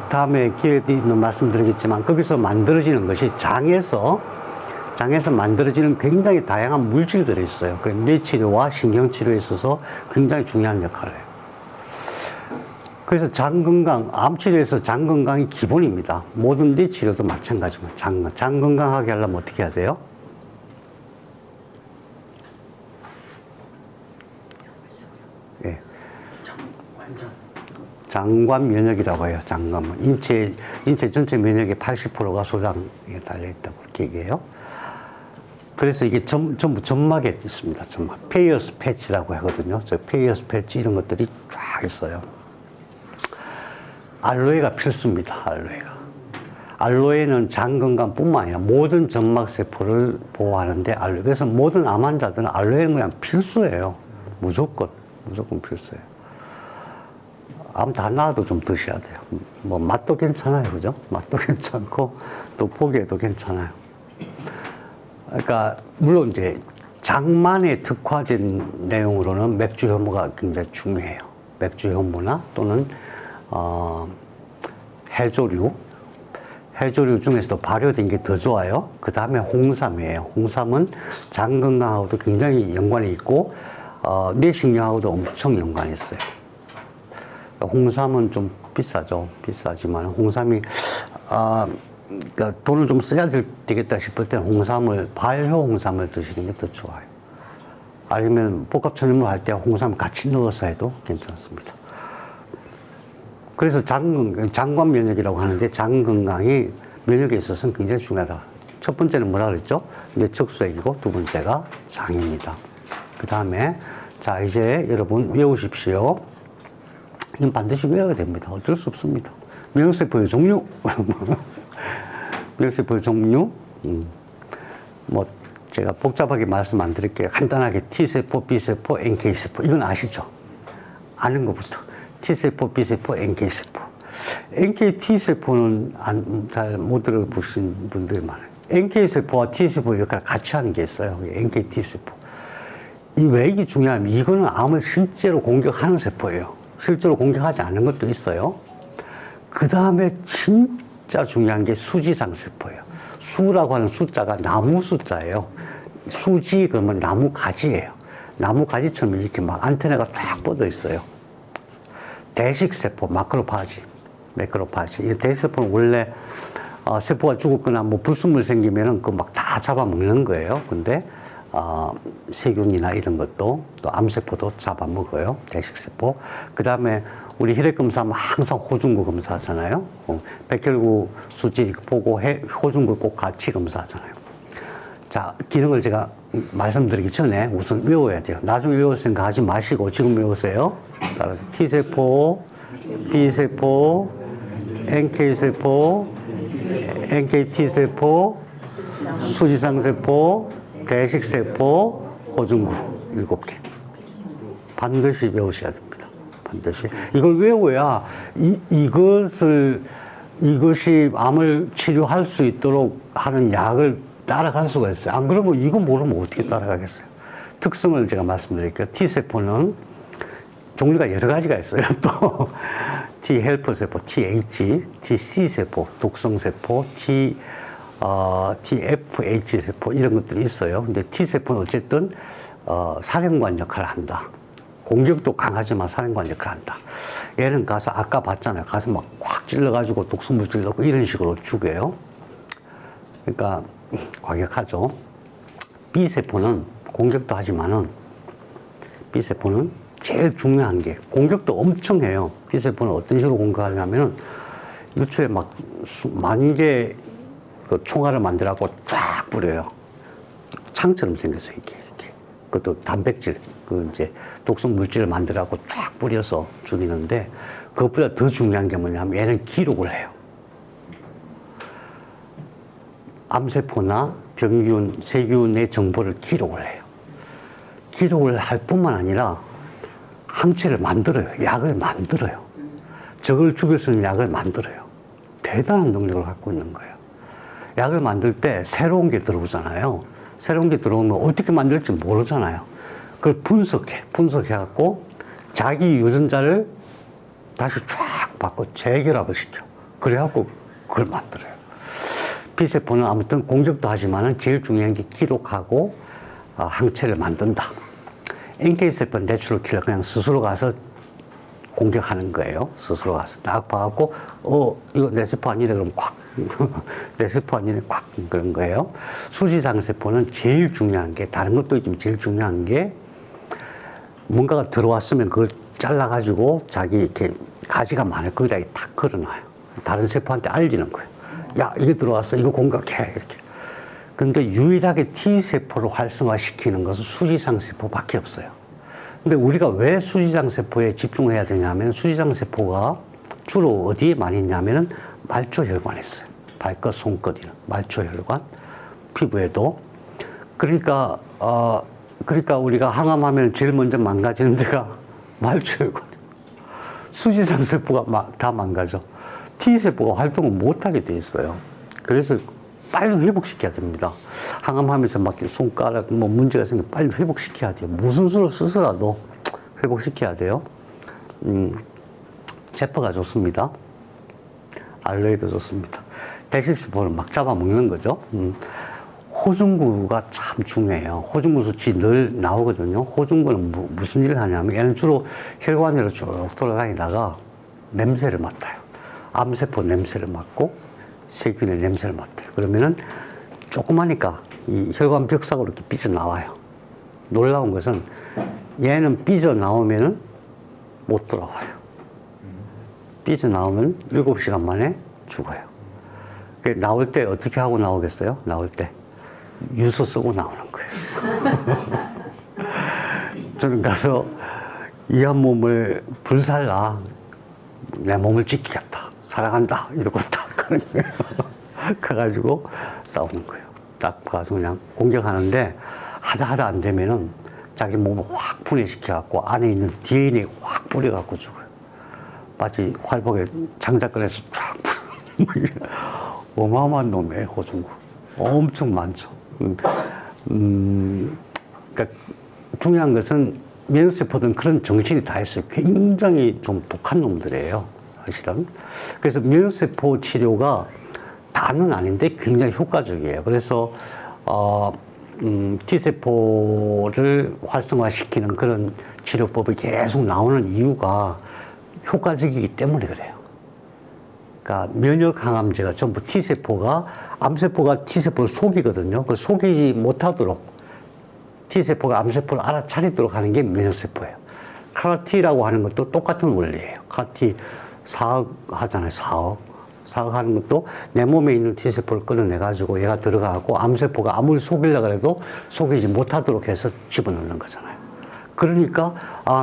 다음에 기회 되면 말씀드리겠지만 거기서 만들어지는 것이 장에서 만들어지는 굉장히 다양한 물질들이 있어요. 그 뇌치료와 신경치료에 있어서 굉장히 중요한 역할을 해요. 그래서 장 건강, 암치료에서 장 건강이 기본입니다. 모든 뇌치료도 마찬가지만 장 건강하게 하려면 어떻게 해야 돼요? 예. 장관 면역이라고 해요. 장관. 인체 전체 면역의 80%가 소장에 달려있다고 그렇게 얘기해요. 그래서 이게 전부 점막에 있습니다. 점막. 페이어스 패치라고 하거든요. 저 페이어스 패치 이런 것들이 쫙 있어요. 알로에가 필수입니다. 알로에는 장 건강뿐만 아니라 모든 점막 세포를 보호하는데 알로에. 그래서 모든 암 환자들은 알로에는 그냥 필수예요. 무조건 필수예요. 암 다 나아도 좀 드셔야 돼요. 뭐 맛도 괜찮아요, 그죠? 맛도 괜찮고 또 보기에도 괜찮아요. 그러니까 물론 이제 장만에 특화된 내용으로는 맥주 효모가 굉장히 중요해요. 맥주 효모나 또는 해조류 중에서도 발효된 게 더 좋아요. 그 다음에 홍삼이에요. 홍삼은 장 건강하고도 굉장히 연관이 있고 뇌신경하고도 엄청 연관이 있어요. 홍삼은 좀 비싸죠. 비싸지만 홍삼이 그러니까 돈을 좀 써야 되겠다 싶을 때는 발효 홍삼을 드시는 게 더 좋아요. 아니면 복합천연물 할 때 홍삼 같이 넣어서 해도 괜찮습니다. 그래서 장관 면역이라고 하는데 장 건강이 면역에 있어서는 굉장히 중요하다. 첫 번째는 뭐라 그랬죠? 뇌척수액이고 두 번째가 장입니다. 그 다음에 자 이제 여러분 외우십시오. 이건 반드시 외워야 됩니다. 어쩔 수 없습니다. 면역세포의 종류. 면역세포의 종류. 뭐 제가 복잡하게 말씀 안 드릴게요. 간단하게 T세포, B세포, NK세포. 이건 아시죠? 아는 것부터. T세포, B세포, NK세포. NKT세포는 잘 못 들어보신 분들이 많아요. NK세포와 T세포 역할을 같이 하는 게 있어요. NKT세포. 왜 이게 중요하냐면 이거는 암을 실제로 공격하는 세포예요. 실제로 공격하지 않는 것도 있어요. 그 다음에 진짜 중요한 게 수지상세포예요. 수라고 하는 숫자가 나무 숫자예요. 수지 그러면 나무 가지예요. 나무 가지처럼 이렇게 막 안테나가 쫙 뻗어 있어요. 대식세포, 매크로파지. 이 대식세포는 원래 세포가 죽었거나 뭐 불순물 생기면은 그 막 다 잡아먹는 거예요. 근데 세균이나 이런 것도 또 암세포도 잡아먹어요. 대식세포. 그 다음에 우리 혈액 검사하면 항상 호중구 검사하잖아요. 백혈구 수치 보고 호중구 꼭 같이 검사하잖아요. 자, 기능을 제가 말씀드리기 전에 우선 외워야 돼요. 나중에 외울 생각 하지 마시고 지금 외우세요. 따라서 T세포, B세포, NK세포, NKT세포, 수지상세포, 대식세포, 호중구 7개. 반드시 외우셔야 됩니다. 반드시. 이걸 외워야 이것이 암을 치료할 수 있도록 하는 약을 따라갈 수가 있어요. 안 그러면 이거 모르면 어떻게 따라가겠어요? 특성을 제가 말씀드릴게요. T세포는 종류가 여러 가지가 있어요. 또 T헬퍼세포, TH, TC세포, 독성세포, TFH세포 이런 것들이 있어요. 근데 T세포는 어쨌든 사령관 역할을 한다. 공격도 강하지만 사령관 역할을 한다. 얘는 가서 아까 봤잖아요. 가서 막 꽉 찔러가지고 독성물질 넣고 이런 식으로 죽여요. 그러니까 과격하죠. B세포는 공격도 하지만은 B세포는 제일 중요한 게 공격도 엄청 해요. B세포는 어떤 식으로 공격하냐면은 유초에 막 만 개 그 총알을 만들어갖고 쫙 뿌려요. 창처럼 생겼어요, 이게. 이렇게. 그것도 단백질, 그 이제 독성 물질을 만들어갖고 쫙 뿌려서 죽이는데 그것보다 더 중요한 게 뭐냐면 얘는 기록을 해요. 암세포나 병균, 세균의 정보를 기록을 해요. 기록을 할 뿐만 아니라 항체를 만들어요. 약을 만들어요. 적을 죽일 수 있는 약을 만들어요. 대단한 능력을 갖고 있는 거예요. 약을 만들 때 새로운 게 들어오잖아요. 새로운 게 들어오면 어떻게 만들지 모르잖아요. 그걸 분석해갖고 자기 유전자를 다시 쫙 바꿔 재결합을 시켜. 그래갖고 그걸 만들어요. B세포는 아무튼 공격도 하지만은 제일 중요한 게 기록하고 항체를 만든다. NK세포는 내추럴 킬러 그냥 스스로 가서 공격하는 거예요. 스스로 가서 딱 봐갖고 이거 내 세포 아니래 그럼 콱 내 세포 아니래 콱 그런 거예요. 수지장세포는 제일 중요한 게 다른 것도 있지만 제일 중요한 게 뭔가가 들어왔으면 그걸 잘라가지고 자기 이렇게 가지가 많아요. 거기다 탁 걸어놔요. 다른 세포한테 알리는 거예요. 야 이게 들어왔어 이거 공격해 이렇게. 근데 유일하게 T세포를 활성화시키는 것은 수지장세포밖에 없어요. 근데 우리가 왜 수지장세포에 집중해야 되냐면 수지장세포가 주로 어디에 많이 있냐면은 말초혈관에 있어요. 발끝, 손끝이나 말초혈관, 피부에도. 그러니까 우리가 항암하면 제일 먼저 망가지는 데가 말초혈관. 수지장세포가 다 망가져. T세포가 활동을 못하게 돼 있어요. 그래서 빨리 회복시켜야 됩니다. 항암하면서 막 손가락 뭐 문제가 생기면 빨리 회복시켜야 돼요. 무슨 수를 쓰서라도 회복시켜야 돼요. 제퍼가 좋습니다. 알로에도 좋습니다. 대실세포는 막 잡아먹는 거죠. 호중구가 참 중요해요. 호중구 수치 늘 나오거든요. 호중구는 무슨 일을 하냐면 얘는 주로 혈관으로 쭉 돌아다니다가 냄새를 맡아요. 암세포 냄새를 맡고 세균의 냄새를 맡아요. 그러면은 조그마니까 이 혈관 벽사고 이렇게 삐져나와요. 놀라운 것은 얘는 삐져나오면은 못 돌아와요. 삐져나오면 7시간 만에 죽어요. 나올 때 어떻게 하고 나오겠어요? 나올 때 유서 쓰고 나오는 거예요. 저는 가서 이 한 몸을 불살라 내 몸을 지키겠다. 사랑한다. 이러고 딱 가는 거예요. 가가지고 싸우는 거예요. 딱 가서 그냥 공격하는데 하다 안 되면은 자기 몸을 확 분해시켜갖고 안에 있는 DNA 확 뿌려갖고 죽어요. 마치 활복에 장작근에서 쫙 어마어마한 놈이에요, 호중구. 엄청 많죠. 그러니까 중요한 것은 면역세포들은 그런 정신이 다 있어요. 굉장히 좀 독한 놈들이에요, 사실은. 그래서 면역세포 치료가 다는 아닌데 굉장히 효과적이에요. 그래서 T세포를 활성화시키는 그런 치료법이 계속 나오는 이유가 효과적이기 때문에 그래요. 그러니까 면역항암제가 전부 T세포가, 암세포가 T세포를 속이거든요. 그 속이지 못하도록 T세포가 암세포를 알아차리도록 하는 게 면역세포예요. CAR-T라고 하는 것도 똑같은 원리예요. CAR-T 4억 하잖아요. 4억 하는 것도 내 몸에 있는 T세포를 끌어내가지고 얘가 들어가고 암세포가 아무리 속이려고 해도 속이지 못하도록 해서 집어넣는 거잖아요. 그러니까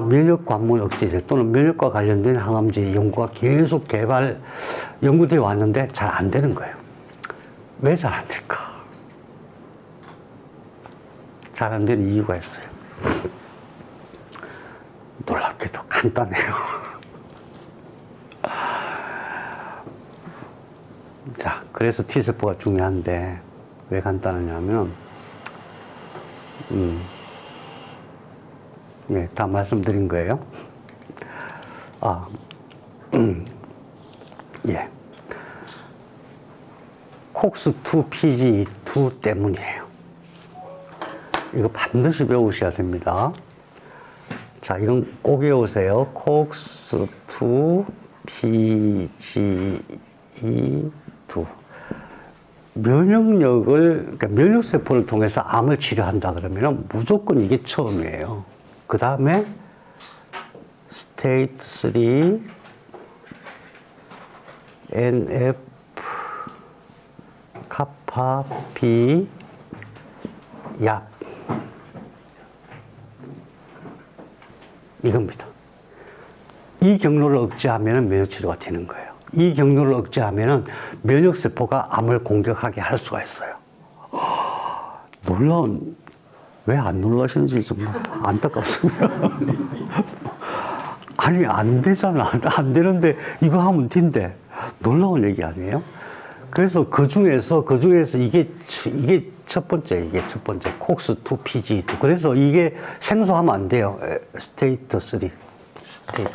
면역 관문 억제제 또는 면역과 관련된 항암제 연구가 계속 연구되어 왔는데 잘 안 되는 거예요. 왜 잘 안 될까? 잘 안 되는 이유가 있어요. 놀랍게도 간단해요. 자, 그래서 T세포가 중요한데 왜 간단하냐면 예, 다 말씀드린 거예요. 예. 콕스2 PGE2 때문이에요. 이거 반드시 배우셔야 됩니다. 자, 이건 꼭 외우세요. COX2 PGE2. 그러니까 면역세포를 통해서 암을 치료한다 그러면 무조건 이게 처음이에요. 그 다음에 스테이트 3 NF 카파 B 약 이겁니다. 이 경로를 억제하면 면역치료가 되는 거예요. 이 경로를 억제하면 면역세포가 암을 공격하게 할 수가 있어요. 놀라운, 왜 안 놀라시는지 정말 안타깝습니다. 아니, 안 되잖아. 안 되는데 이거 하면 된대. 놀라운 얘기 아니에요? 그래서 그 중에서 이게 첫 번째, 콕스2 PG2. 그래서 이게 생소하면 안 돼요. 스테이트 3. 스테이트.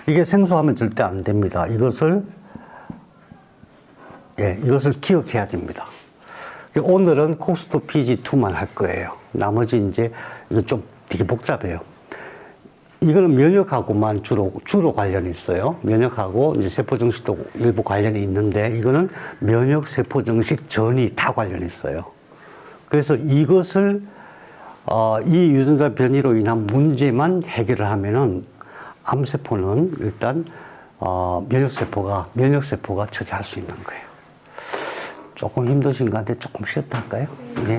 이게 생소하면 절대 안 됩니다. 이것을 기억해야 됩니다. 오늘은 콕스2 PG2만 할 거예요. 나머지 이제, 이거 좀 되게 복잡해요. 이거는 면역하고만 주로 관련이 있어요. 면역하고 이제 세포정식도 일부 관련이 있는데, 이거는 면역 세포정식 전이 다 관련이 있어요. 그래서 이것을, 이 유전자 변이로 인한 문제만 해결을 하면은, 암세포는 일단, 면역세포가 처리할 수 있는 거예요. 조금 힘드신 것 같은데 조금 쉬었다 할까요? 네.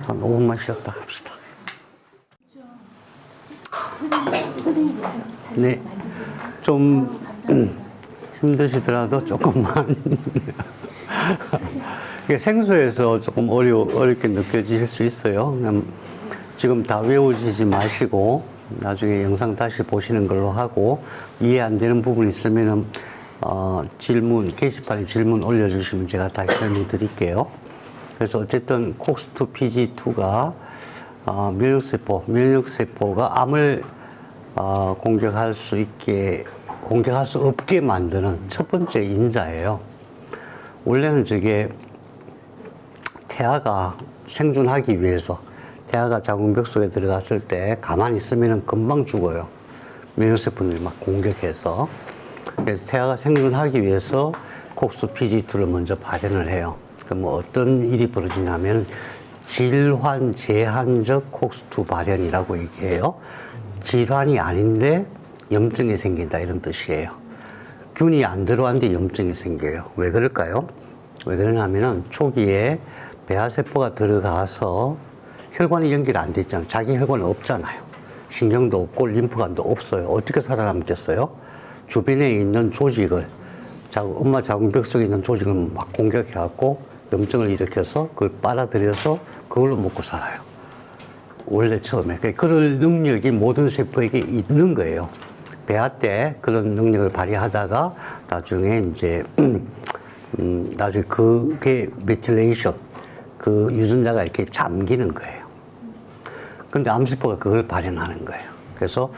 한 5분만 쉬었다 합시다. 네. 좀 힘드시더라도 조금만. 생소해서 조금 어렵게 느껴지실 수 있어요. 그냥 지금 다 외우시지 마시고 나중에 영상 다시 보시는 걸로 하고 이해 안 되는 부분 있으면은 게시판에 질문 올려주시면 제가 다시 설명드릴게요. 그래서 어쨌든 콕스2 PG2가 면역세포가 암을 공격할 수 없게 만드는 첫 번째 인자예요. 원래는 저게 태아가 생존하기 위해서 태아가 자궁벽 속에 들어갔을 때 가만히 있으면 금방 죽어요. 면역세포들이 막 공격해서. 그래서 태아가 생존하기 위해서 콕스2 PG2를 먼저 발현을 해요. 그럼 어떤 일이 벌어지냐면 질환 제한적 콕스2 발현이라고 얘기해요. 질환이 아닌데 염증이 생긴다 이런 뜻이에요. 균이 안 들어왔는데 염증이 생겨요. 왜 그럴까요? 왜 그러냐면은 초기에 배아세포가 들어가서 혈관이 연결이 안 돼 있잖아요. 자기 혈관은 없잖아요. 신경도 없고 림프관도 없어요. 어떻게 살아남겠어요? 주변에 있는 조직을, 엄마 자궁벽 속에 있는 조직을 막 공격해갖고 염증을 일으켜서 그걸 빨아들여서 그걸로 먹고 살아요. 원래 처음에. 그런 능력이 모든 세포에게 있는 거예요. 배아 때 그런 능력을 발휘하다가 나중에 이제, 나중에 그게 메틸레이션, 그 유전자가 이렇게 잠기는 거예요. 근데 암세포가 그걸 발현하는 거예요. 그래서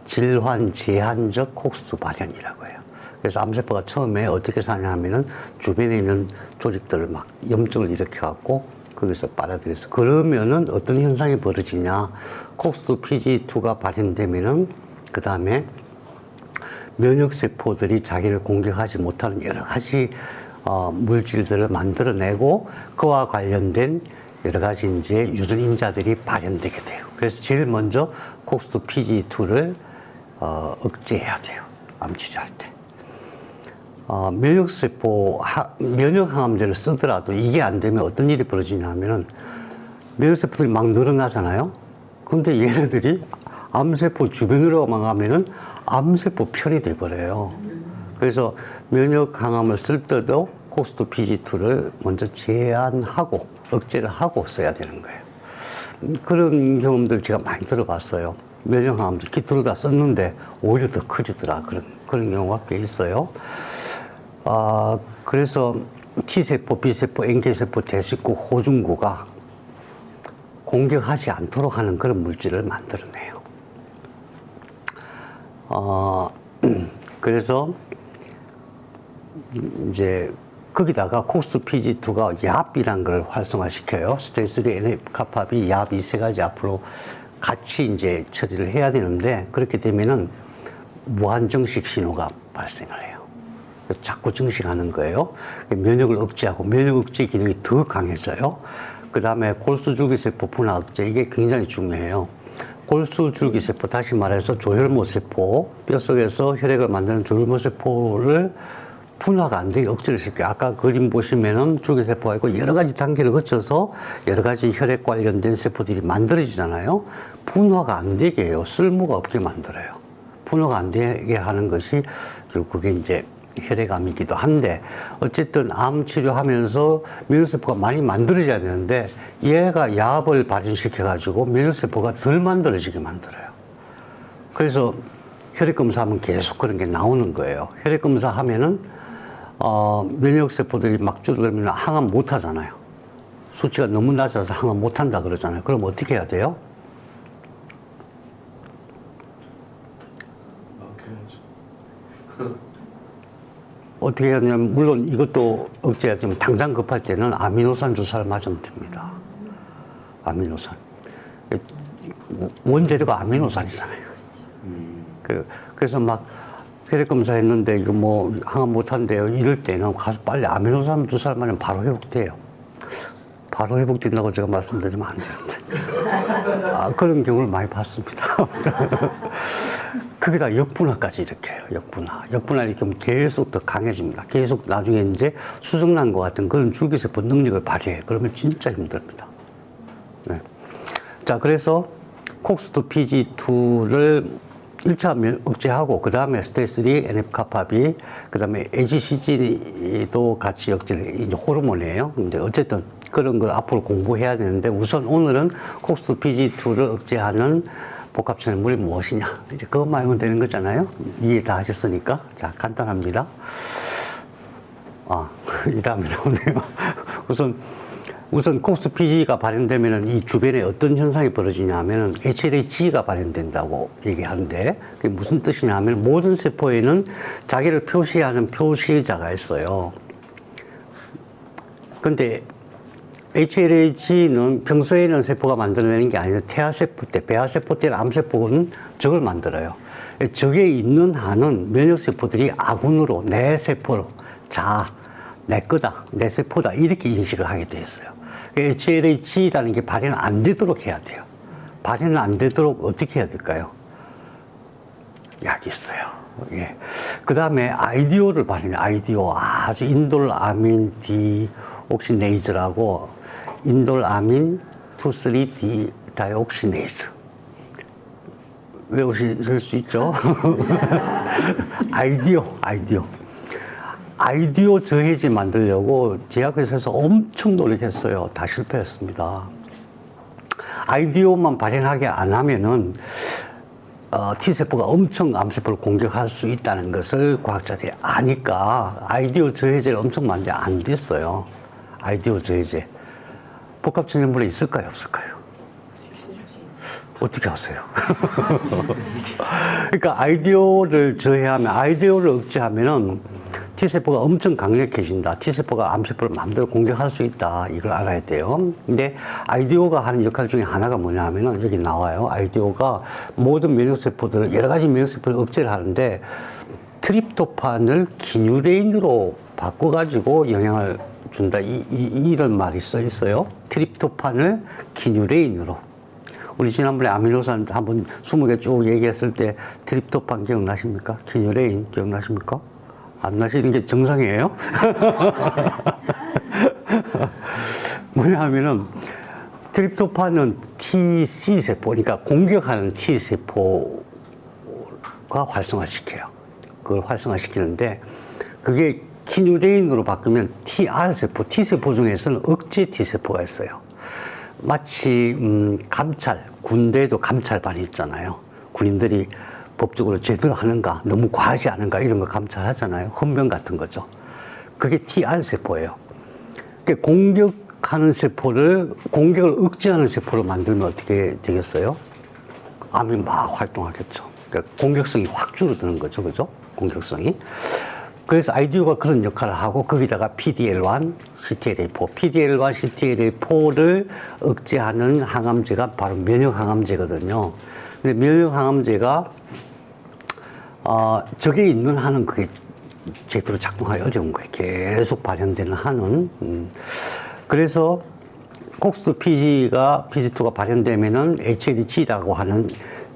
질환 제한적 콕스2 발현이라고 해요. 그래서 암세포가 처음에 어떻게 사냐 하면은 주변에 있는 조직들을 막 염증을 일으켜갖고 거기서 빨아들여서 그러면은 어떤 현상이 벌어지냐. 콕스2 PG2가 발현되면은 그 다음에 면역세포들이 자기를 공격하지 못하는 여러 가지 물질들을 만들어내고 그와 관련된 여러 가지 이제 유전인자들이 발현되게 돼요. 그래서 제일 먼저 콕스2 PG2를 억제해야 돼요. 암치료할 때. 면역항암제를 쓰더라도 이게 안 되면 어떤 일이 벌어지냐면은 면역세포들이 막 늘어나잖아요. 근데 얘네들이 암세포 주변으로만 가면은 암세포 편이 돼버려요. 그래서 면역항암을 쓸 때도 콕스2 PG2를 먼저 제한하고 억제를 하고 써야 되는 거예요. 그런 경험들 제가 많이 들어봤어요. 면역항암제 깃들어 다 썼는데 오히려 더 커지더라. 그런 경우가 꽤 있어요. 그래서 T세포, B세포, NK세포, 대식구, 호중구가 공격하지 않도록 하는 그런 물질을 만들어내요. 그래서 이제 거기다가 콕스-PG2가 야합이라는 걸 활성화시켜요. 스테이스3, NF-kappaB, 야합 이 세 가지 앞으로 같이 이제 처리를 해야 되는데 그렇게 되면은 무한정식 신호가 발생을 해요. 자꾸 증식하는 거예요. 면역을 억제하고 면역 억제 기능이 더 강해져요. 그 다음에 골수줄기세포 분화 억제 이게 굉장히 중요해요. 골수줄기세포 다시 말해서 조혈모세포 뼛속에서 혈액을 만드는 조혈모세포를 분화가 안 되게 억제를 시켜요. 아까 그림 보시면은 줄기세포가 있고 여러 가지 단계를 거쳐서 여러 가지 혈액 관련된 세포들이 만들어지잖아요. 분화가 안 되게 해요. 쓸모가 없게 만들어요. 분화가 안 되게 하는 것이 결국 그게 이제 혈액암이기도 한데 어쨌든 암 치료하면서 면역세포가 많이 만들어져야 되는데 얘가 야합을 발현시켜 가지고 면역세포가 덜 만들어지게 만들어요. 그래서 혈액검사하면 계속 그런 게 나오는 거예요. 혈액검사 하면은 면역세포들이 막 줄어들면 항암 못 하잖아요. 수치가 너무 낮아서 항암 못 한다 그러잖아요. 그럼 어떻게 해야 돼요? 어떻게 해야 되냐면 물론 이것도 억제하지만 당장 급할 때는 아미노산 주사를 맞으면 됩니다. 아미노산. 원재료가 아미노산이잖아요. 그래서 막 혈액 검사했는데 이거 뭐 항암 못한대요. 이럴 때는 가서 빨리 아미노산 주사를 맞으면 바로 회복돼요. 바로 회복된다고 제가 말씀드리면 안 되는데. 그런 경우를 많이 봤습니다. 거기다 역분화까지 이렇게 해요. 역분화 이렇게 하면 계속 더 강해집니다. 계속 나중에 이제 수정란과 같은 그런 줄기세포 능력을 발휘해요. 그러면 진짜 힘듭니다. 네. 자, 그래서 콕스-PG2를 1차 억제하고, 그 다음에 스테이스3, NF-kappaB, 그 다음에 AGCG도 같이 억제를, 이제 호르몬이에요. 근데 어쨌든 그런 걸 앞으로 공부해야 되는데 우선 오늘은 콕스-PG2를 억제하는 복합천연물이 무엇이냐. 이제 그것만 알면 되는 거잖아요. 이해 다 하셨으니까. 자, 간단합니다. 이 다음에 나오네요. 우선 콕스-PG가 발현되면은 이 주변에 어떤 현상이 벌어지냐 하면은 HLA-G가 발현된다고 얘기하는데 그게 무슨 뜻이냐 하면 모든 세포에는 자기를 표시하는 표시자가 있어요. 근데 HLA-G는 평소에는 세포가 만들어내는 게 아니라 태아세포 때, 배아세포 때는 암세포는 적을 만들어요. 적에 있는 한은 면역세포들이 아군으로, 내 세포로, 내 거다, 내 세포다, 이렇게 인식을 하게 돼 있어요. HLA-G라는 게 발현 안 되도록 해야 돼요. 발현 안 되도록 어떻게 해야 될까요? 약이 있어요. 예. 그 다음에 아이디오를 발현해요. 아이디오. 아주 인돌아민 디옥시네이즈라고 인돌아민 2,3-D 다이옥시네이즈. 외우실 수 있죠? 아이디오 저해제 만들려고 제약회사에서 엄청 노력했어요. 다 실패했습니다. 아이디오만 발현하게 안 하면은 T세포가 엄청 암세포를 공격할 수 있다는 것을 과학자들이 아니까 아이디오 저해제를 엄청 많이 안 됐어요. 아이디오 저해제. 복합천연물에 있을까요? 없을까요? 어떻게 아세요? 그러니까 아이디오를 저해하면, 아이디오를 억제하면은 T세포가 엄청 강력해진다. T세포가 암세포를 마음대로 공격할 수 있다. 이걸 알아야 돼요. 근데 아이디오가 하는 역할 중에 하나가 뭐냐 하면은 여기 나와요. 아이디오가 모든 면역세포들을, 여러 가지 면역세포를 억제를 하는데 트립토판을 기뉴레인으로 바꿔가지고 영향을 준다. 이런 말이 써 있어요. 트립토판을 기뉴레인으로. 우리 지난번에 아미노산 한번 20개 쭉 얘기했을 때 트립토판 기억나십니까? 기뉴레인 기억나십니까? 안 나시는 게 정상이에요? 뭐냐 하면은 트립토판은 TC세포, 그러니까 공격하는 T세포가 활성화시켜요. 그걸 활성화시키는데 그게 키뉴레인으로 바꾸면 TR세포, T세포 중에서는 억제 T세포가 있어요. 마치 군대에도 감찰반이 있잖아요. 군인들이 법적으로 제대로 하는가, 너무 과하지 않은가 이런 거 감찰하잖아요. 헌병 같은 거죠. 그게 TR세포예요. 공격하는 세포를, 공격을 억제하는 세포를 만들면 어떻게 되겠어요? 암이 막 활동하겠죠. 그러니까 공격성이 확 줄어드는 거죠. 그죠? 공격성이. 그래서 IDU가 그런 역할을 하고 거기다가 PDL1, CTLA4, PDL1, CTLA4를 억제하는 항암제가 바로 면역 항암제거든요. 근데 면역 항암제가 적에 있는 한은 그게 제대로 작동하기 어려운 거예요. 계속 발현되는 한은. 그래서 콕스2 PG2가 발현되면은 HLG라고 하는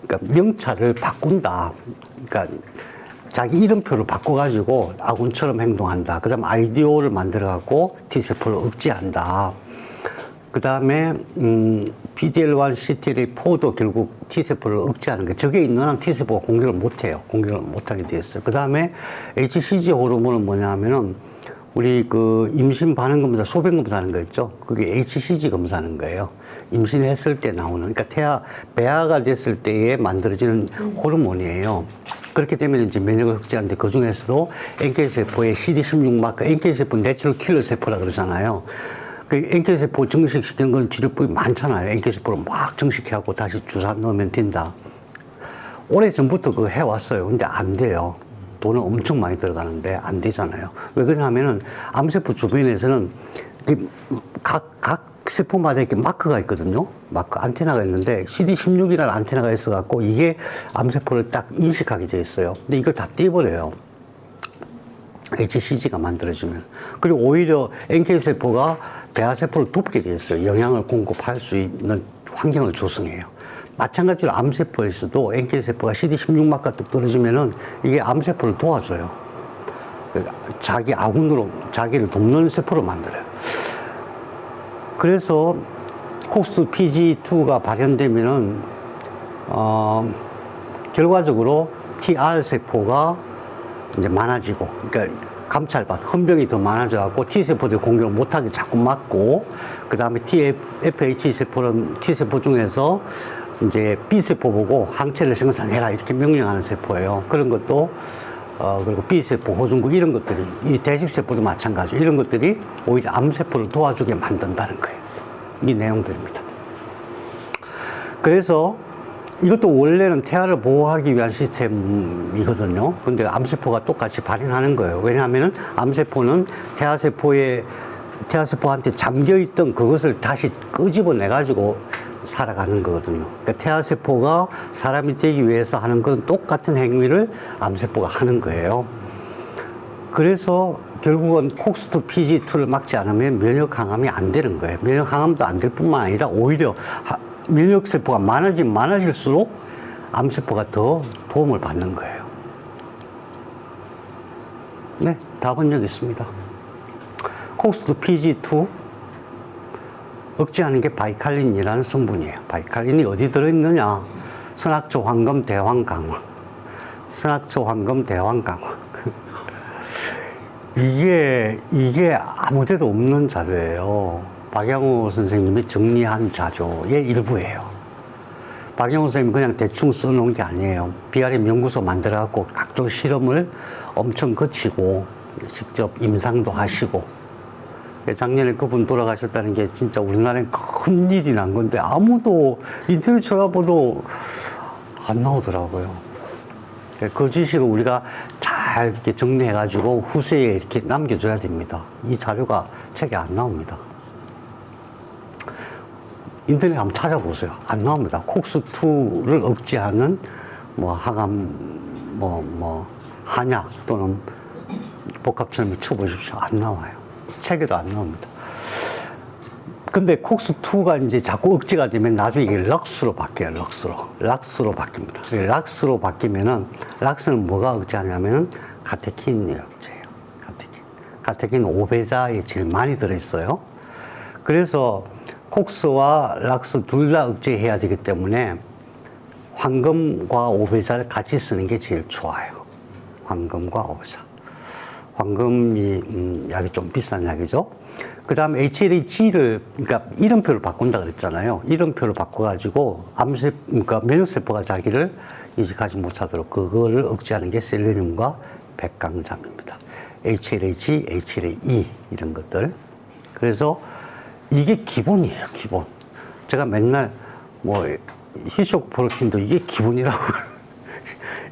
그러니까 명찰을 바꾼다. 그러니까 자기 이름표를 바꿔가지고 아군처럼 행동한다. 그 다음에 IDO를 만들어갖고 T세포를 억제한다. 그 다음에 PDL1, CTLA4도 결국 T세포를 억제하는 게 적에 있는 한 T세포가 공격을 못해요. 공격을 못하게 되어 있어요. 그 다음에 HCG 호르몬은 뭐냐면은 우리 그 임신 반응 검사, 소변 검사하는 거 있죠? 그게 HCG 검사하는 거예요. 임신했을 때 나오는, 그러니까 배아가 됐을 때에 만들어지는 호르몬이에요. 그렇게 되면 이제 면역을 억제하는데 그 중에서도 NK세포의 CD16 마커, NK세포 내추럴 킬러 세포라 그러잖아요. 그 NK세포 증식시키는 건 치료법이 많잖아요. NK세포를 막 증식해갖고 다시 주사 넣으면 된다. 오래전부터 그거 해왔어요. 근데 안 돼요. 돈은 엄청 많이 들어가는데 안 되잖아요. 왜 그러냐면은 암세포 주변에서는 각 세포마다 이렇게 마크가 있거든요. 마크, 안테나가 있는데 CD16이라는 안테나가 있어갖고 이게 암세포를 딱 인식하게 돼 있어요. 근데 이걸 다 떼버려요. HCG가 만들어지면. 그리고 오히려 NK세포가 배아세포를 돕게 돼 있어요. 영양을 공급할 수 있는 환경을 조성해요. 마찬가지로 암세포에서도 NK세포가 CD16마크가 뚝 떨어지면은 이게 암세포를 도와줘요. 자기 아군으로 자기를 돕는 세포를 만들어요. 그래서 콕스 PG2가 발현되면은 결과적으로 TR세포가 이제 많아지고, 그러니까 감찰받, 헌병이 더 많아져갖고 T세포들이 공격을 못하게 자꾸 막고, 그 다음에 TFH 세포는 T세포 중에서 이제 B세포 보고 항체를 생산해라 이렇게 명령하는 세포예요. 그런 것도, 그리고 B세포, 호중국 이런 것들이, 이 대식세포도 마찬가지, 이런 것들이 오히려 암세포를 도와주게 만든다는 거예요. 이 내용들입니다. 그래서 이것도 원래는 태아를 보호하기 위한 시스템이거든요. 근데 암세포가 똑같이 발현하는 거예요. 왜냐하면은 암세포는 태아세포한테 잠겨있던 그것을 다시 끄집어내가지고 살아가는 거거든요. 그러니까 태아세포가 사람이 되기 위해서 하는 건 똑같은 행위를 암세포가 하는 거예요. 그래서 결국은 콕스2 PG2를 막지 않으면 면역 항암이 안 되는 거예요. 면역 항암도 안 될 뿐만 아니라 오히려 면역세포가 많아질수록 암세포가 더 도움을 받는 거예요. 네, 답은 여기 있습니다. 콕스2 PG2 억제하는 게 바이칼린이라는 성분이에요. 바이칼린이 어디 들어있느냐? 선악초, 황금, 대왕, 강화. 선악초, 황금, 대왕, 강화. 이게 아무데도 없는 자료예요. 박영호 선생님이 정리한 자료의 일부예요. 박영호 선생님이 그냥 대충 써놓은 게 아니에요. BRM 연구소 만들어갖고 각종 실험을 엄청 거치고 직접 임상도 하시고, 작년에 그분 돌아가셨다는 게 진짜 우리나라에 큰 일이 난 건데 아무도 인터넷 찾아봐도 안 나오더라고요. 그 지식을 우리가 잘 이렇게 정리해가지고 후세에 이렇게 남겨줘야 됩니다. 이 자료가 책에 안 나옵니다. 인터넷 한번 찾아보세요. 안 나옵니다. 콕스2를 억제하는 뭐 항암, 한약 또는 복합처럼 쳐보십시오. 안 나와요. 책에도 안 나옵니다. 근데 콕스2가 이제 자꾸 억제가 되면 나중에 이게 럭스로 바뀌어요. 락스로 바뀝니다. 락스로 바뀌면은, 락스는 뭐가 억제하냐면은 카테킨이 억제예요. 카테킨 5배자에 제일 많이 들어있어요. 그래서 콕스와 락스 둘 다 억제해야 되기 때문에 황금과 5배자를 같이 쓰는 게 제일 좋아요. 황금과 5배자. 황금이 약이 좀 비싼 약이죠. 그 다음 HLA-G를, 그러니까 이름표를 바꾼다 그랬잖아요. 이름표를 바꿔가지고 그러니까 면역세포가 자기를 인식하지 못하도록 그거를 억제하는 게 셀레늄과 백강잠입니다. HLA-G, HLA-E 이런 것들. 그래서 이게 기본이에요, 기본. 제가 맨날 뭐 히쇼 프로틴도 이게 기본이라고.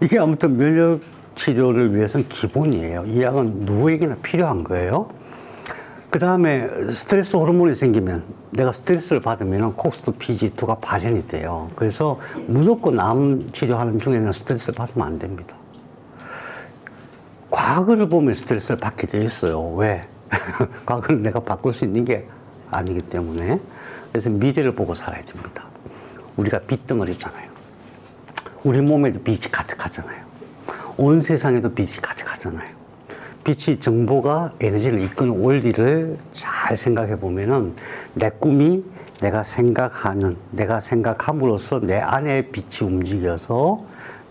이게 아무튼 면역 치료를 위해서는 기본이에요. 이 약은 누구에게나 필요한 거예요. 그 다음에 스트레스 호르몬이 생기면 내가 스트레스를 받으면 콕스도 PG2가 발현이 돼요. 그래서 무조건 암 치료하는 중에는 스트레스를 받으면 안 됩니다. 과거를 보면 스트레스를 받게 돼 있어요. 왜? 과거를 내가 바꿀 수 있는 게 아니기 때문에. 그래서 미래를 보고 살아야 됩니다. 우리가 빛덩어리잖아요. 우리 몸에도 빛이 가득하잖아요. 온 세상에도 빛이 가득하잖아요. 빛이 정보가 에너지를 이끄는 원리를 잘 생각해 보면은 내 꿈이 내가 생각함으로써 내 안에 빛이 움직여서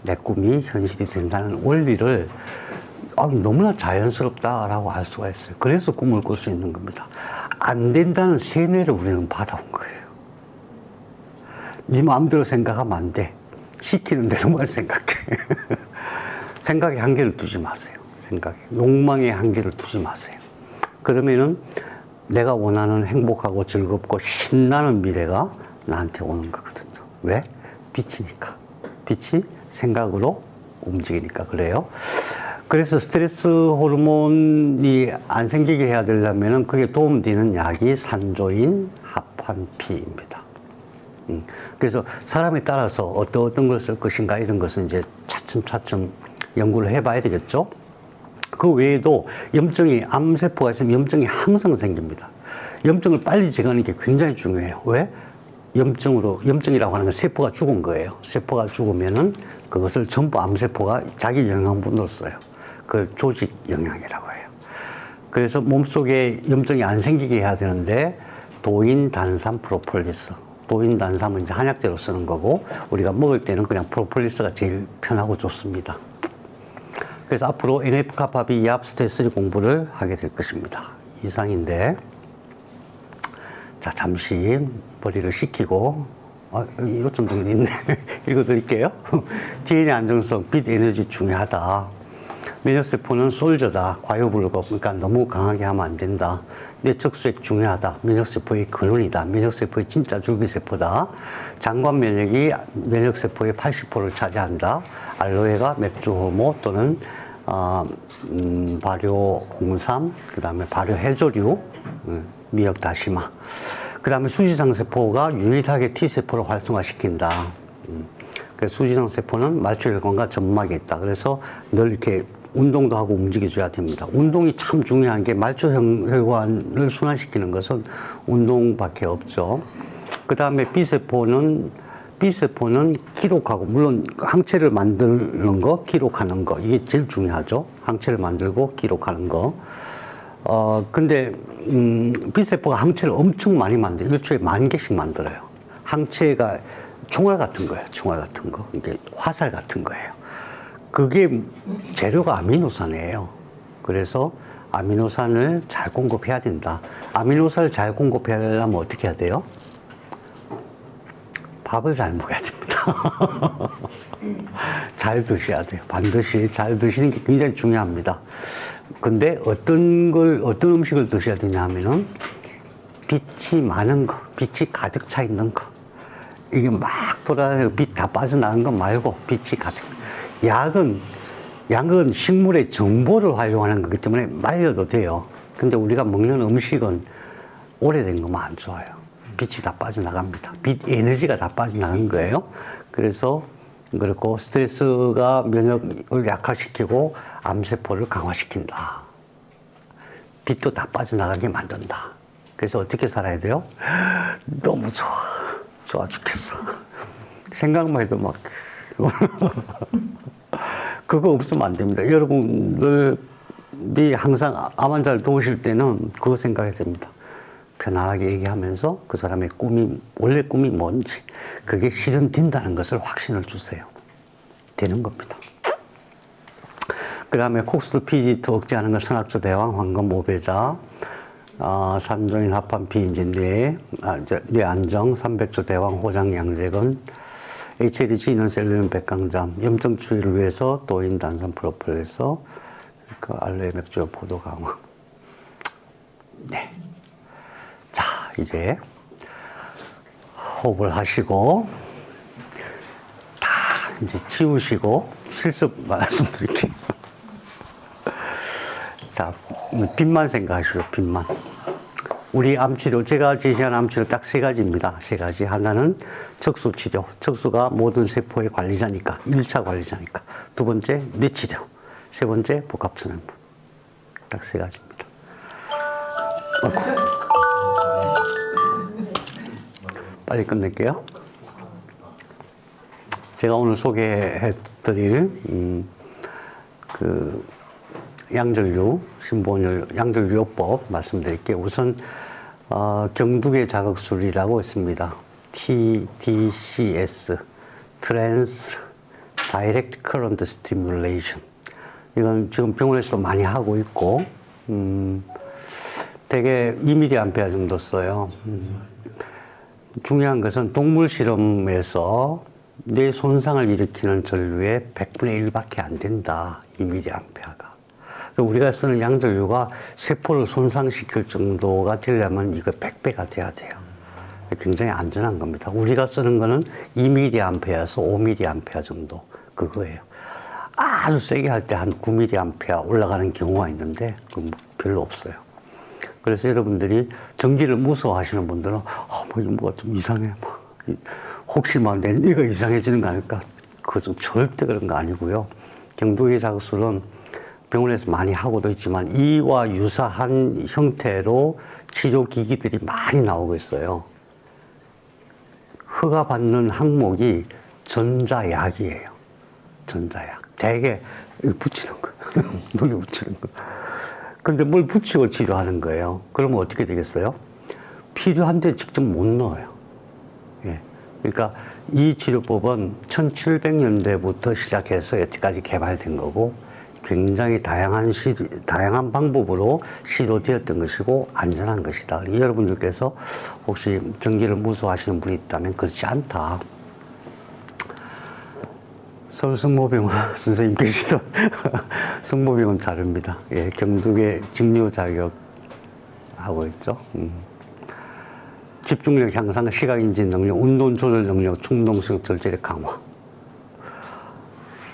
내 꿈이 현실이 된다는 원리를 너무나 자연스럽다라고 할 수가 있어요. 그래서 꿈을 꿀 수 있는 겁니다. 안 된다는 세뇌를 우리는 받아온 거예요. 네 마음대로 생각하면 안 돼. 시키는 대로만 생각해. 생각에 한계를 두지 마세요. 욕망의 한계를 두지 마세요. 그러면은 내가 원하는 행복하고 즐겁고 신나는 미래가 나한테 오는 거거든요. 왜? 빛이니까. 빛이 생각으로 움직이니까 그래요. 그래서 스트레스 호르몬이 안 생기게 해야 되려면은 그게 도움되는 약이 산조인 하판피입니다. 그래서 사람에 따라서 어떤 걸 쓸 것인가 이런 것은 이제 차츰차츰 연구를 해봐야 되겠죠. 그 외에도 암세포가 있으면 염증이 항상 생깁니다. 염증을 빨리 제거하는 게 굉장히 중요해요. 왜? 염증이라고 하는 건 세포가 죽은 거예요. 세포가 죽으면은 그것을 전부 암세포가 자기 영양분으로 써요. 그걸 조직 영양이라고 해요. 그래서 몸속에 염증이 안 생기게 해야 되는데 도인단삼 프로폴리스. 도인단삼은 이제 한약재로 쓰는 거고 우리가 먹을 때는 그냥 프로폴리스가 제일 편하고 좋습니다. 그래서 앞으로 NF-kappa-B 이합스테이스 공부를 하게 될 것입니다. 이상인데, 자, 잠시 머리를 식히고, 이것 좀 정리 있네. 읽어드릴게요. DNA 안정성, 빛 에너지 중요하다. 면역세포는 솔저다. 과유불급. 그러니까 너무 강하게 하면 안 된다. 뇌척수액 중요하다. 면역세포의 근원이다. 면역세포의 진짜 줄기세포다. 장관 면역이 면역세포의 80%를 차지한다. 알로에가 맥주호모 또는 발효 홍삼, 그 다음에 발효 해조류, 미역다시마. 그 다음에 수지상세포가 유일하게 T세포를 활성화시킨다. 그래서 수지상세포는 말초혈관과 점막에 있다. 그래서 늘 이렇게 운동도 하고 움직여줘야 됩니다. 운동이 참 중요한 게 말초혈관을 순환시키는 것은 운동밖에 없죠. 그 다음에 B세포는 기록하고, 물론 항체를 만드는 거, 기록하는 거, 이게 제일 중요하죠. 항체를 만들고 기록하는 거. 근데, B세포가 항체를 엄청 많이 만들어요. 일주일에 10,000개씩 만들어요. 항체가 총알 같은 거예요. 총알 같은 거. 이게 화살 같은 거예요. 그게 재료가 아미노산이에요. 그래서 아미노산을 잘 공급해야 된다. 아미노산을 잘 공급하려면 어떻게 해야 돼요? 밥을 잘 먹어야 됩니다. 잘 드셔야 돼요. 반드시 잘 드시는 게 굉장히 중요합니다. 근데 어떤 음식을 드셔야 되냐 하면은 빛이 많은 거, 빛이 가득 차 있는 거. 이게 막 돌아다니고 빛 다 빠져나간 거 말고 빛이 가득. 약은 식물의 정보를 활용하는 거기 때문에 말려도 돼요. 근데 우리가 먹는 음식은 오래된 거면 안 좋아요. 빛이 다 빠져나갑니다. 빛 에너지가 다 빠져나간 거예요. 그래서 그렇고 스트레스가 면역을 약화시키고 암세포를 강화시킨다. 빛도 다 빠져나가게 만든다. 그래서 어떻게 살아야 돼요? 너무 좋아 죽겠어. 생각만 해도 막 그거 없으면 안 됩니다. 여러분들이 항상 암 환자를 도우실 때는 그거 생각해야 됩니다. 편안하게 얘기하면서 그 사람의 원래 꿈이 뭔지, 그게 실현된다는 것을 확신을 주세요. 되는 겁니다. 그 다음에 콕스도 PG2 억제하는 걸 선악조 대왕, 황금 5배자, 산조인 합판피, 이제 뇌 안정, 300조 대왕, 호장 양재근, HLH 인원 셀룰린 백강잠, 염증 추이를 위해서 도인 단산 프로폴리서, 그 알로에 맥주 포도 강화. 네. 자, 이제 호흡을 하시고 다 이제 치우시고 실습 말씀드릴게요. 자, 빛만 생각하시오, 빛만. 우리 암치료, 제가 제시한 암치료 딱 세 가지입니다. 세 가지. 하나는 척수 치료. 척수가 모든 세포의 관리자니까, 1차 관리자니까. 두 번째, 뇌치료. 세 번째, 복합천연부. 딱 세 가지입니다. 빨리 끝낼게요. 제가 오늘 소개해드릴 그 양전류, 신보온열 양전류요법 말씀드릴게요. 우선 경두계 자극술이라고 있습니다. TDCS, Trans Direct Current Stimulation. 이건 지금 병원에서도 많이 하고 있고, 대개 2mA 정도 써요. 중요한 것은 동물 실험에서 뇌 손상을 일으키는 전류의 100분의 1밖에 안 된다. 2mA가. 우리가 쓰는 양전류가 세포를 손상시킬 정도가 되려면 이거 100배가 돼야 돼요. 굉장히 안전한 겁니다. 우리가 쓰는 거는 2mA에서 5mA 정도 그거예요. 아주 세게 할 때 한 9mA 올라가는 경우가 있는데 그건 별로 없어요. 그래서 여러분들이 전기를 무서워하시는 분들은 이거 뭐가 좀 이상해. 혹시 내 뇌가 이상해지는 거 아닐까? 그거 좀 절대 그런 거 아니고요. 경두계 자극술은 병원에서 많이 하고도 있지만 이와 유사한 형태로 치료기기들이 많이 나오고 있어요. 허가받는 항목이 전자약이에요. 전자약. 대개 붙이는 거. 눈에 붙이는 거. 근데 뭘 붙이고 치료하는 거예요. 그러면 어떻게 되겠어요? 필요한데 직접 못 넣어요. 예. 그러니까 이 치료법은 1700년대부터 시작해서 여태까지 개발된 거고 굉장히 다양한 방법으로 시도되었던 것이고 안전한 것이다. 여러분들께서 혹시 전기를 무서워하시는 분이 있다면 그렇지 않다. 서울 성모병원 선생님께서도 성모병원 자료입니다. 예, 경두계 직류 자격 하고 있죠. 집중력 향상, 시각인지 능력, 운동 조절 능력, 충동성 절제력 강화.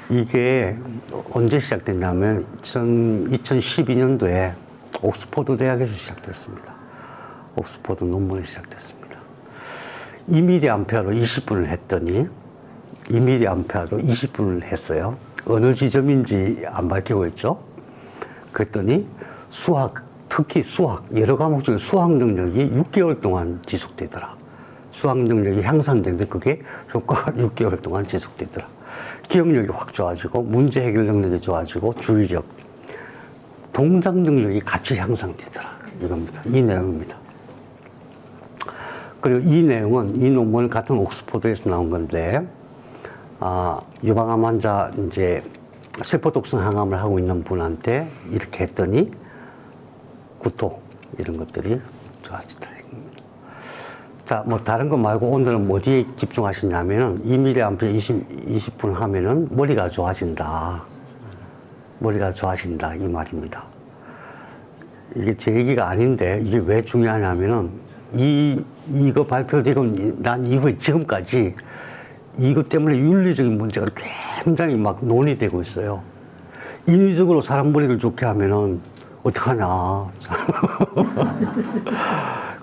이게 언제 시작됐냐면 2012년도에 옥스퍼드 대학에서 시작됐습니다. 옥스퍼드 논문에 시작됐습니다. 2mA로 20분을 했더니 2mA로 20분을 했어요. 어느 지점인지 안 밝히고 있죠. 그랬더니 수학, 특히 수학, 여러 과목 중에 수학 능력이 6개월 동안 지속되더라. 수학 능력이 향상되는데 그게 효과가 6개월 동안 지속되더라. 기억력이 확 좋아지고 문제 해결 능력이 좋아지고 주의력, 동작 능력이 같이 향상되더라. 이겁니다. 이 내용입니다. 그리고 이 내용은 이 논문 같은 옥스퍼드에서 나온 건데 유방암 환자 이제 세포독성 항암을 하고 있는 분한테 이렇게 했더니 구토 이런 것들이 좋아지더라. 자, 다른 거 말고 오늘은 어디에 집중하시냐면은 2mA 20분 하면은 머리가 좋아진다. 머리가 좋아진다. 이 말입니다. 이게 제 얘기가 아닌데 이게 왜 중요하냐면은 이거 발표되고 난 이후에 지금까지 이것 때문에 윤리적인 문제가 굉장히 막 논의되고 있어요. 인위적으로 사람 머리를 좋게 하면은 어떡하냐.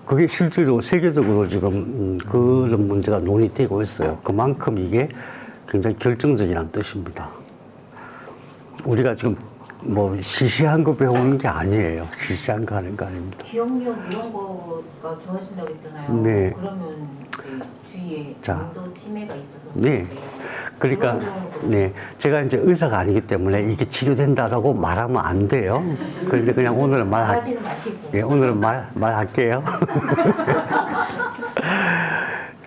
그게 실질적으로 세계적으로 지금 그런 문제가 논의되고 있어요. 그만큼 이게 굉장히 결정적이라는 뜻입니다. 우리가 지금 시시한 거 배우는 게 아니에요. 시시한 거 하는 거 아닙니다. 기억력 이런 거가 좋아진다고 했잖아요. 네. 그러면 주위에 정도 치매가 있어서 네. 그러니까 네, 제가 이제 의사가 아니기 때문에 이게 치료된다라고 말하면 안 돼요. 그런데 그냥 오늘은 말하지는 마시고. 예, 오늘은 말할게요.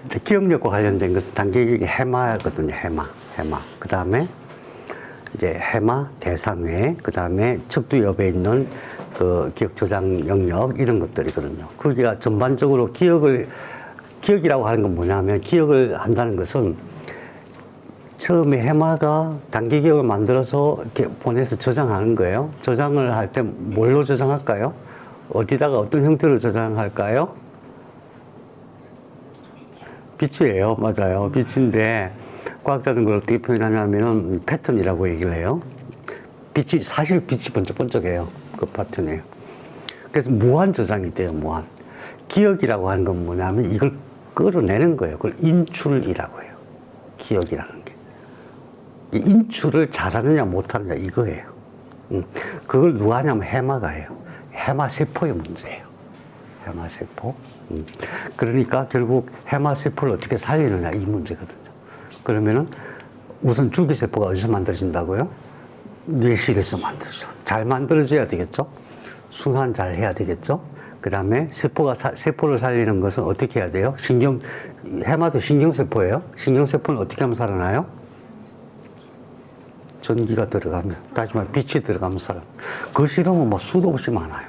이제 기억력과 관련된 것은 단계기억의 해마거든요. 해마. 그 다음에 이제 해마, 대상외, 그 다음에 척두엽에 있는 그 기억 저장 영역 이런 것들이거든요. 그게 전반적으로 기억이라고 하는 건 뭐냐면 기억을 한다는 것은 처음에 해마가 단기 기억을 만들어서 이렇게 보내서 저장하는 거예요. 저장을 할 때 뭘로 저장할까요? 어디다가 어떤 형태로 저장할까요? 빛이에요. 맞아요. 빛인데 과학자들은 그걸 어떻게 표현하냐면은 패턴이라고 얘기를 해요. 사실 빛이 번쩍번쩍해요. 그 파트너예요. 그래서 무한 저장이 돼요, 무한. 기억이라고 하는 건 뭐냐면 이걸 끌어내는 거예요. 그걸 인출이라고 해요. 기억이라는 게. 이 인출을 잘하느냐 못하느냐 이거예요. 그걸 누가 하냐면 해마가 해요. 해마세포의 문제예요. 해마세포. 그러니까 결국 해마세포를 어떻게 살리느냐 이 문제거든요. 그러면은 우선 줄기세포가 어디서 만들어진다고요? 뇌실에서 만들어져. 잘 만들어져야 되겠죠? 순환 잘 해야 되겠죠? 그 다음에 세포를 살리는 것은 어떻게 해야 돼요? 해마도 신경세포예요. 신경세포는 어떻게 하면 살아나요? 전기가 들어가면, 다시 말해 빛이 들어가면 살아나요. 그 실험은 뭐 수도 없이 많아요.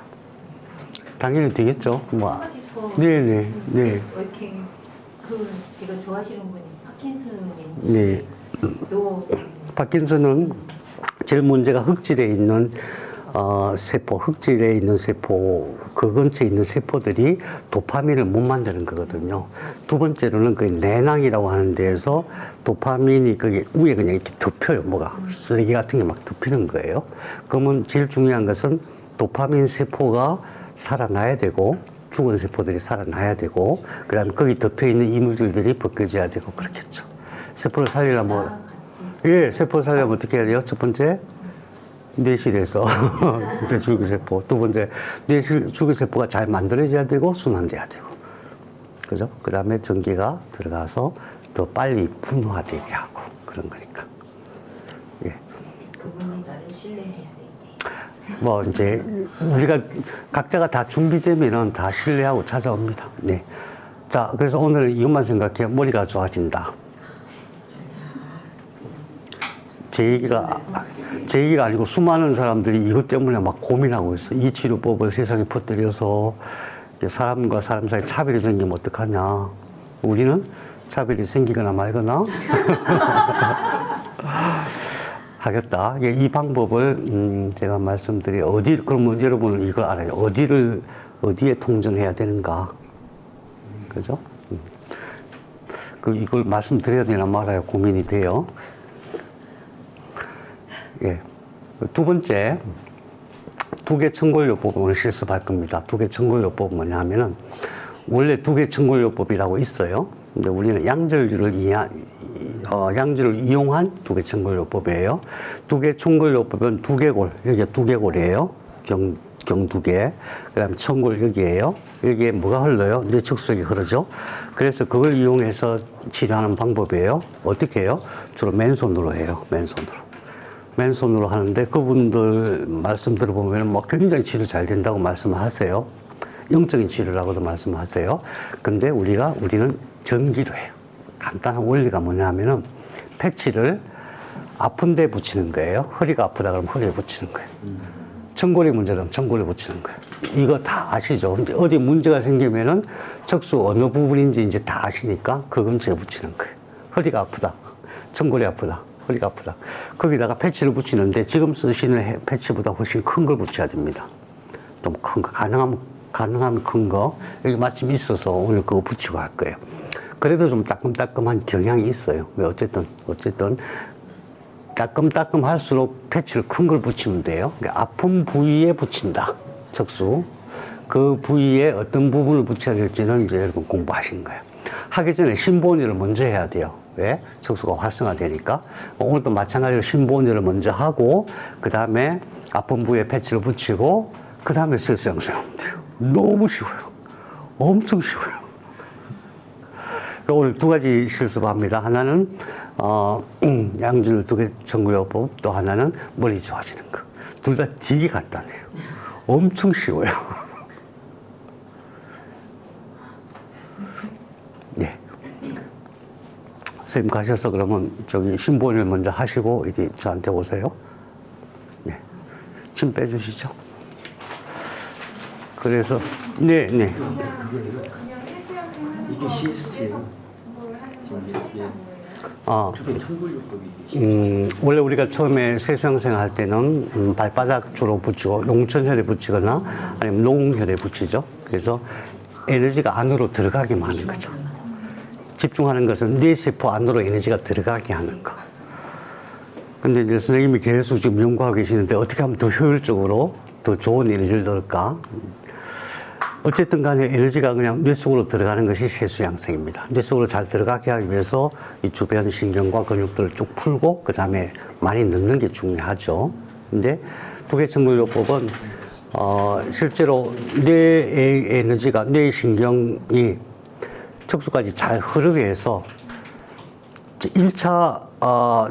당연히 되겠죠? 뭐. 네네, 네. 이렇게 제가 좋아하시는 분이 파킨슨님. 네. 또 파킨슨은 제일 문제가 흑질에 있는 세포, 흑질에 있는 세포, 그 근처에 있는 세포들이 도파민을 못 만드는 거거든요. 두 번째로는 그 내낭이라고 하는 데에서 도파민이 그게 위에 그냥 이렇게 덮여요. 뭐가 쓰레기 같은 게 막 덮이는 거예요. 그러면 제일 중요한 것은 도파민 세포가 살아나야 되고 죽은 세포들이 살아나야 되고 그다음에 거기 덮여 있는 이물질들이 벗겨져야 되고 그렇겠죠. 세포를 살리려면 예, 세포를 살리려면 어떻게 해야 돼요? 첫 번째 뇌실에서 줄기세포, 두 번째 줄기세포가 잘 만들어져야 되고 순환돼야 되고, 그죠? 그 다음에 전기가 들어가서 더 빨리 분화되게 하고 그런 거니까. 예. 그분이 나를 신뢰해야 되지. 뭐 이제 우리가 각자가 다 준비되면은 다 신뢰하고 찾아옵니다. 네. 자, 그래서 오늘 이것만 생각해. 머리가 좋아진다. 제 얘기가 아니고 수많은 사람들이 이것 때문에 막 고민하고 있어. 이 치료법을 세상에 퍼뜨려서 사람과 사람 사이 차별이 생기면 어떡하냐. 우리는 차별이 생기거나 말거나 하겠다. 이 방법을 제가 말씀드려 그러면 여러분은 이걸 알아요. 어디에 통전해야 되는가. 그죠? 이걸 말씀드려야 되나 말아야 고민이 돼요. 예. 두 번째, 두개 청골요법을 오늘 실습할 겁니다. 두개 청골요법은 뭐냐 하면은, 원래 두개 청골요법이라고 있어요. 근데 우리는 양절주를 이용한 두개 청골요법이에요. 두개 청골요법은 두개골, 여기가 두개골이에요. 경 두 개. 그 다음에 청골 여기에요. 여기에 뭐가 흘러요? 뇌척수액이 흐르죠. 그래서 그걸 이용해서 치료하는 방법이에요. 어떻게 해요? 주로 맨손으로 해요. 맨손으로 하는데 그분들 말씀 들어보면 뭐 굉장히 치료 잘 된다고 말씀하세요. 영적인 치료라고도 말씀하세요. 근데 우리는 전기로 해요. 간단한 원리가 뭐냐 하면은 패치를 아픈 데 붙이는 거예요. 허리가 아프다 그러면 허리에 붙이는 거예요. 청골이 문제라면 청골에 붙이는 거예요. 이거 다 아시죠? 이제 어디 문제가 생기면은 척수 어느 부분인지 이제 다 아시니까 그 근처에 붙이는 거예요. 허리가 아프다. 청골이 아프다. 허리가 아프다. 거기다가 패치를 붙이는데 지금 쓰시는 패치보다 훨씬 큰 걸 붙여야 됩니다. 좀 큰 거. 가능하면 큰 거. 여기 마침 있어서 오늘 그거 붙이고 할 거예요. 그래도 좀 따끔따끔한 경향이 있어요. 어쨌든 따끔따끔 할수록 패치를 큰 걸 붙이면 돼요. 그러니까 아픈 부위에 붙인다. 척수. 그 부위에 어떤 부분을 붙여야 될지는 이제 여러분 공부하신 거예요. 하기 전에 심보원리를 먼저 해야 돼요. 왜? 척수가 활성화되니까. 오늘도 마찬가지로 심보원리를 먼저 하고, 그 다음에 아픈 부위에 패치를 붙이고, 그 다음에 세수 양성하면 돼요. 너무 쉬워요. 엄청 쉬워요. 오늘 두 가지 실습합니다. 하나는, 양줄 두개 청구요법, 또 하나는 머리 좋아지는 거. 둘 다 되게 간단해요. 엄청 쉬워요. 네. 선생님 가셔서 그러면 저기 심보원을 먼저 하시고 이제 저한테 오세요. 네. 침 빼주시죠. 그래서 네. 그냥 세수양생 하는 이게 거 시스템. 뭘 하는 거 차이가 뭐예요? 원래 우리가 처음에 세수양생 할 때는 발바닥 주로 붙이고 용천혈에 붙이거나 아니면 농혈에 붙이죠. 그래서 에너지가 안으로 들어가게만 하는 거죠. 집중하는 것은 뇌세포 안으로 에너지가 들어가게 하는 거. 근데 이제 선생님이 계속 지금 연구하고 계시는데 어떻게 하면 더 효율적으로 더 좋은 에너지를 넣을까? 어쨌든 간에 에너지가 그냥 뇌 속으로 들어가는 것이 세수양생입니다. 뇌 속으로 잘 들어가게 하기 위해서 이 주변 신경과 근육들을 쭉 풀고 그 다음에 많이 넣는 게 중요하죠. 근데 두개천문요법은 실제로 뇌의 에너지가 뇌의 신경이 척수까지 잘 흐르게 해서 1차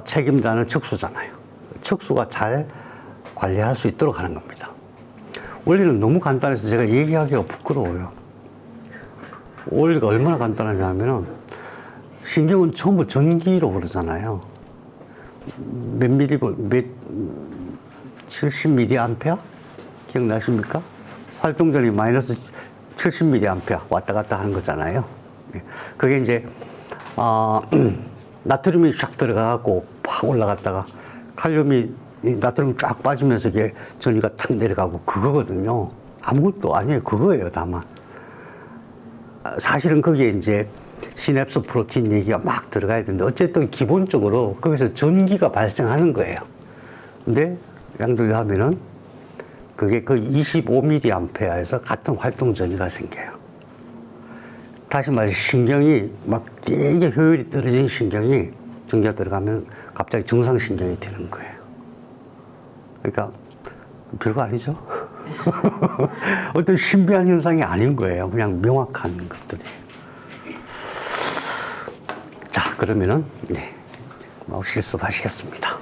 책임자는 척수잖아요. 척수가 잘 관리할 수 있도록 하는 겁니다. 원리는 너무 간단해서 제가 얘기하기가 부끄러워요. 원리가 얼마나 간단하냐 하면은 신경은 전부 전기로 흐르잖아요. 몇 미리볼, 70mA? 기억나십니까? 활동전이 마이너스 70mA 왔다 갔다 하는 거잖아요. 그게 이제, 나트륨이 쫙 들어가고 팍 올라갔다가 칼륨이 나트륨이 쫙 빠지면서 이게 전기가 탁 내려가고 그거거든요. 아무것도 아니에요. 그거예요, 다만. 사실은 거기에 이제 시냅스 프로틴 얘기가 막 들어가야 되는데 어쨌든 기본적으로 거기서 전기가 발생하는 거예요. 근데 양들로 하면은 그게 거의 25mA에서 같은 활동 전이가 생겨요. 다시 말해서 신경이 막 되게 효율이 떨어진 신경이 전기가 들어가면 갑자기 정상신경이 되는 거예요. 그러니까 별거 아니죠? 어떤 신비한 현상이 아닌 거예요. 그냥 명확한 것들이. 자, 그러면은, 네, 실습하시겠습니다.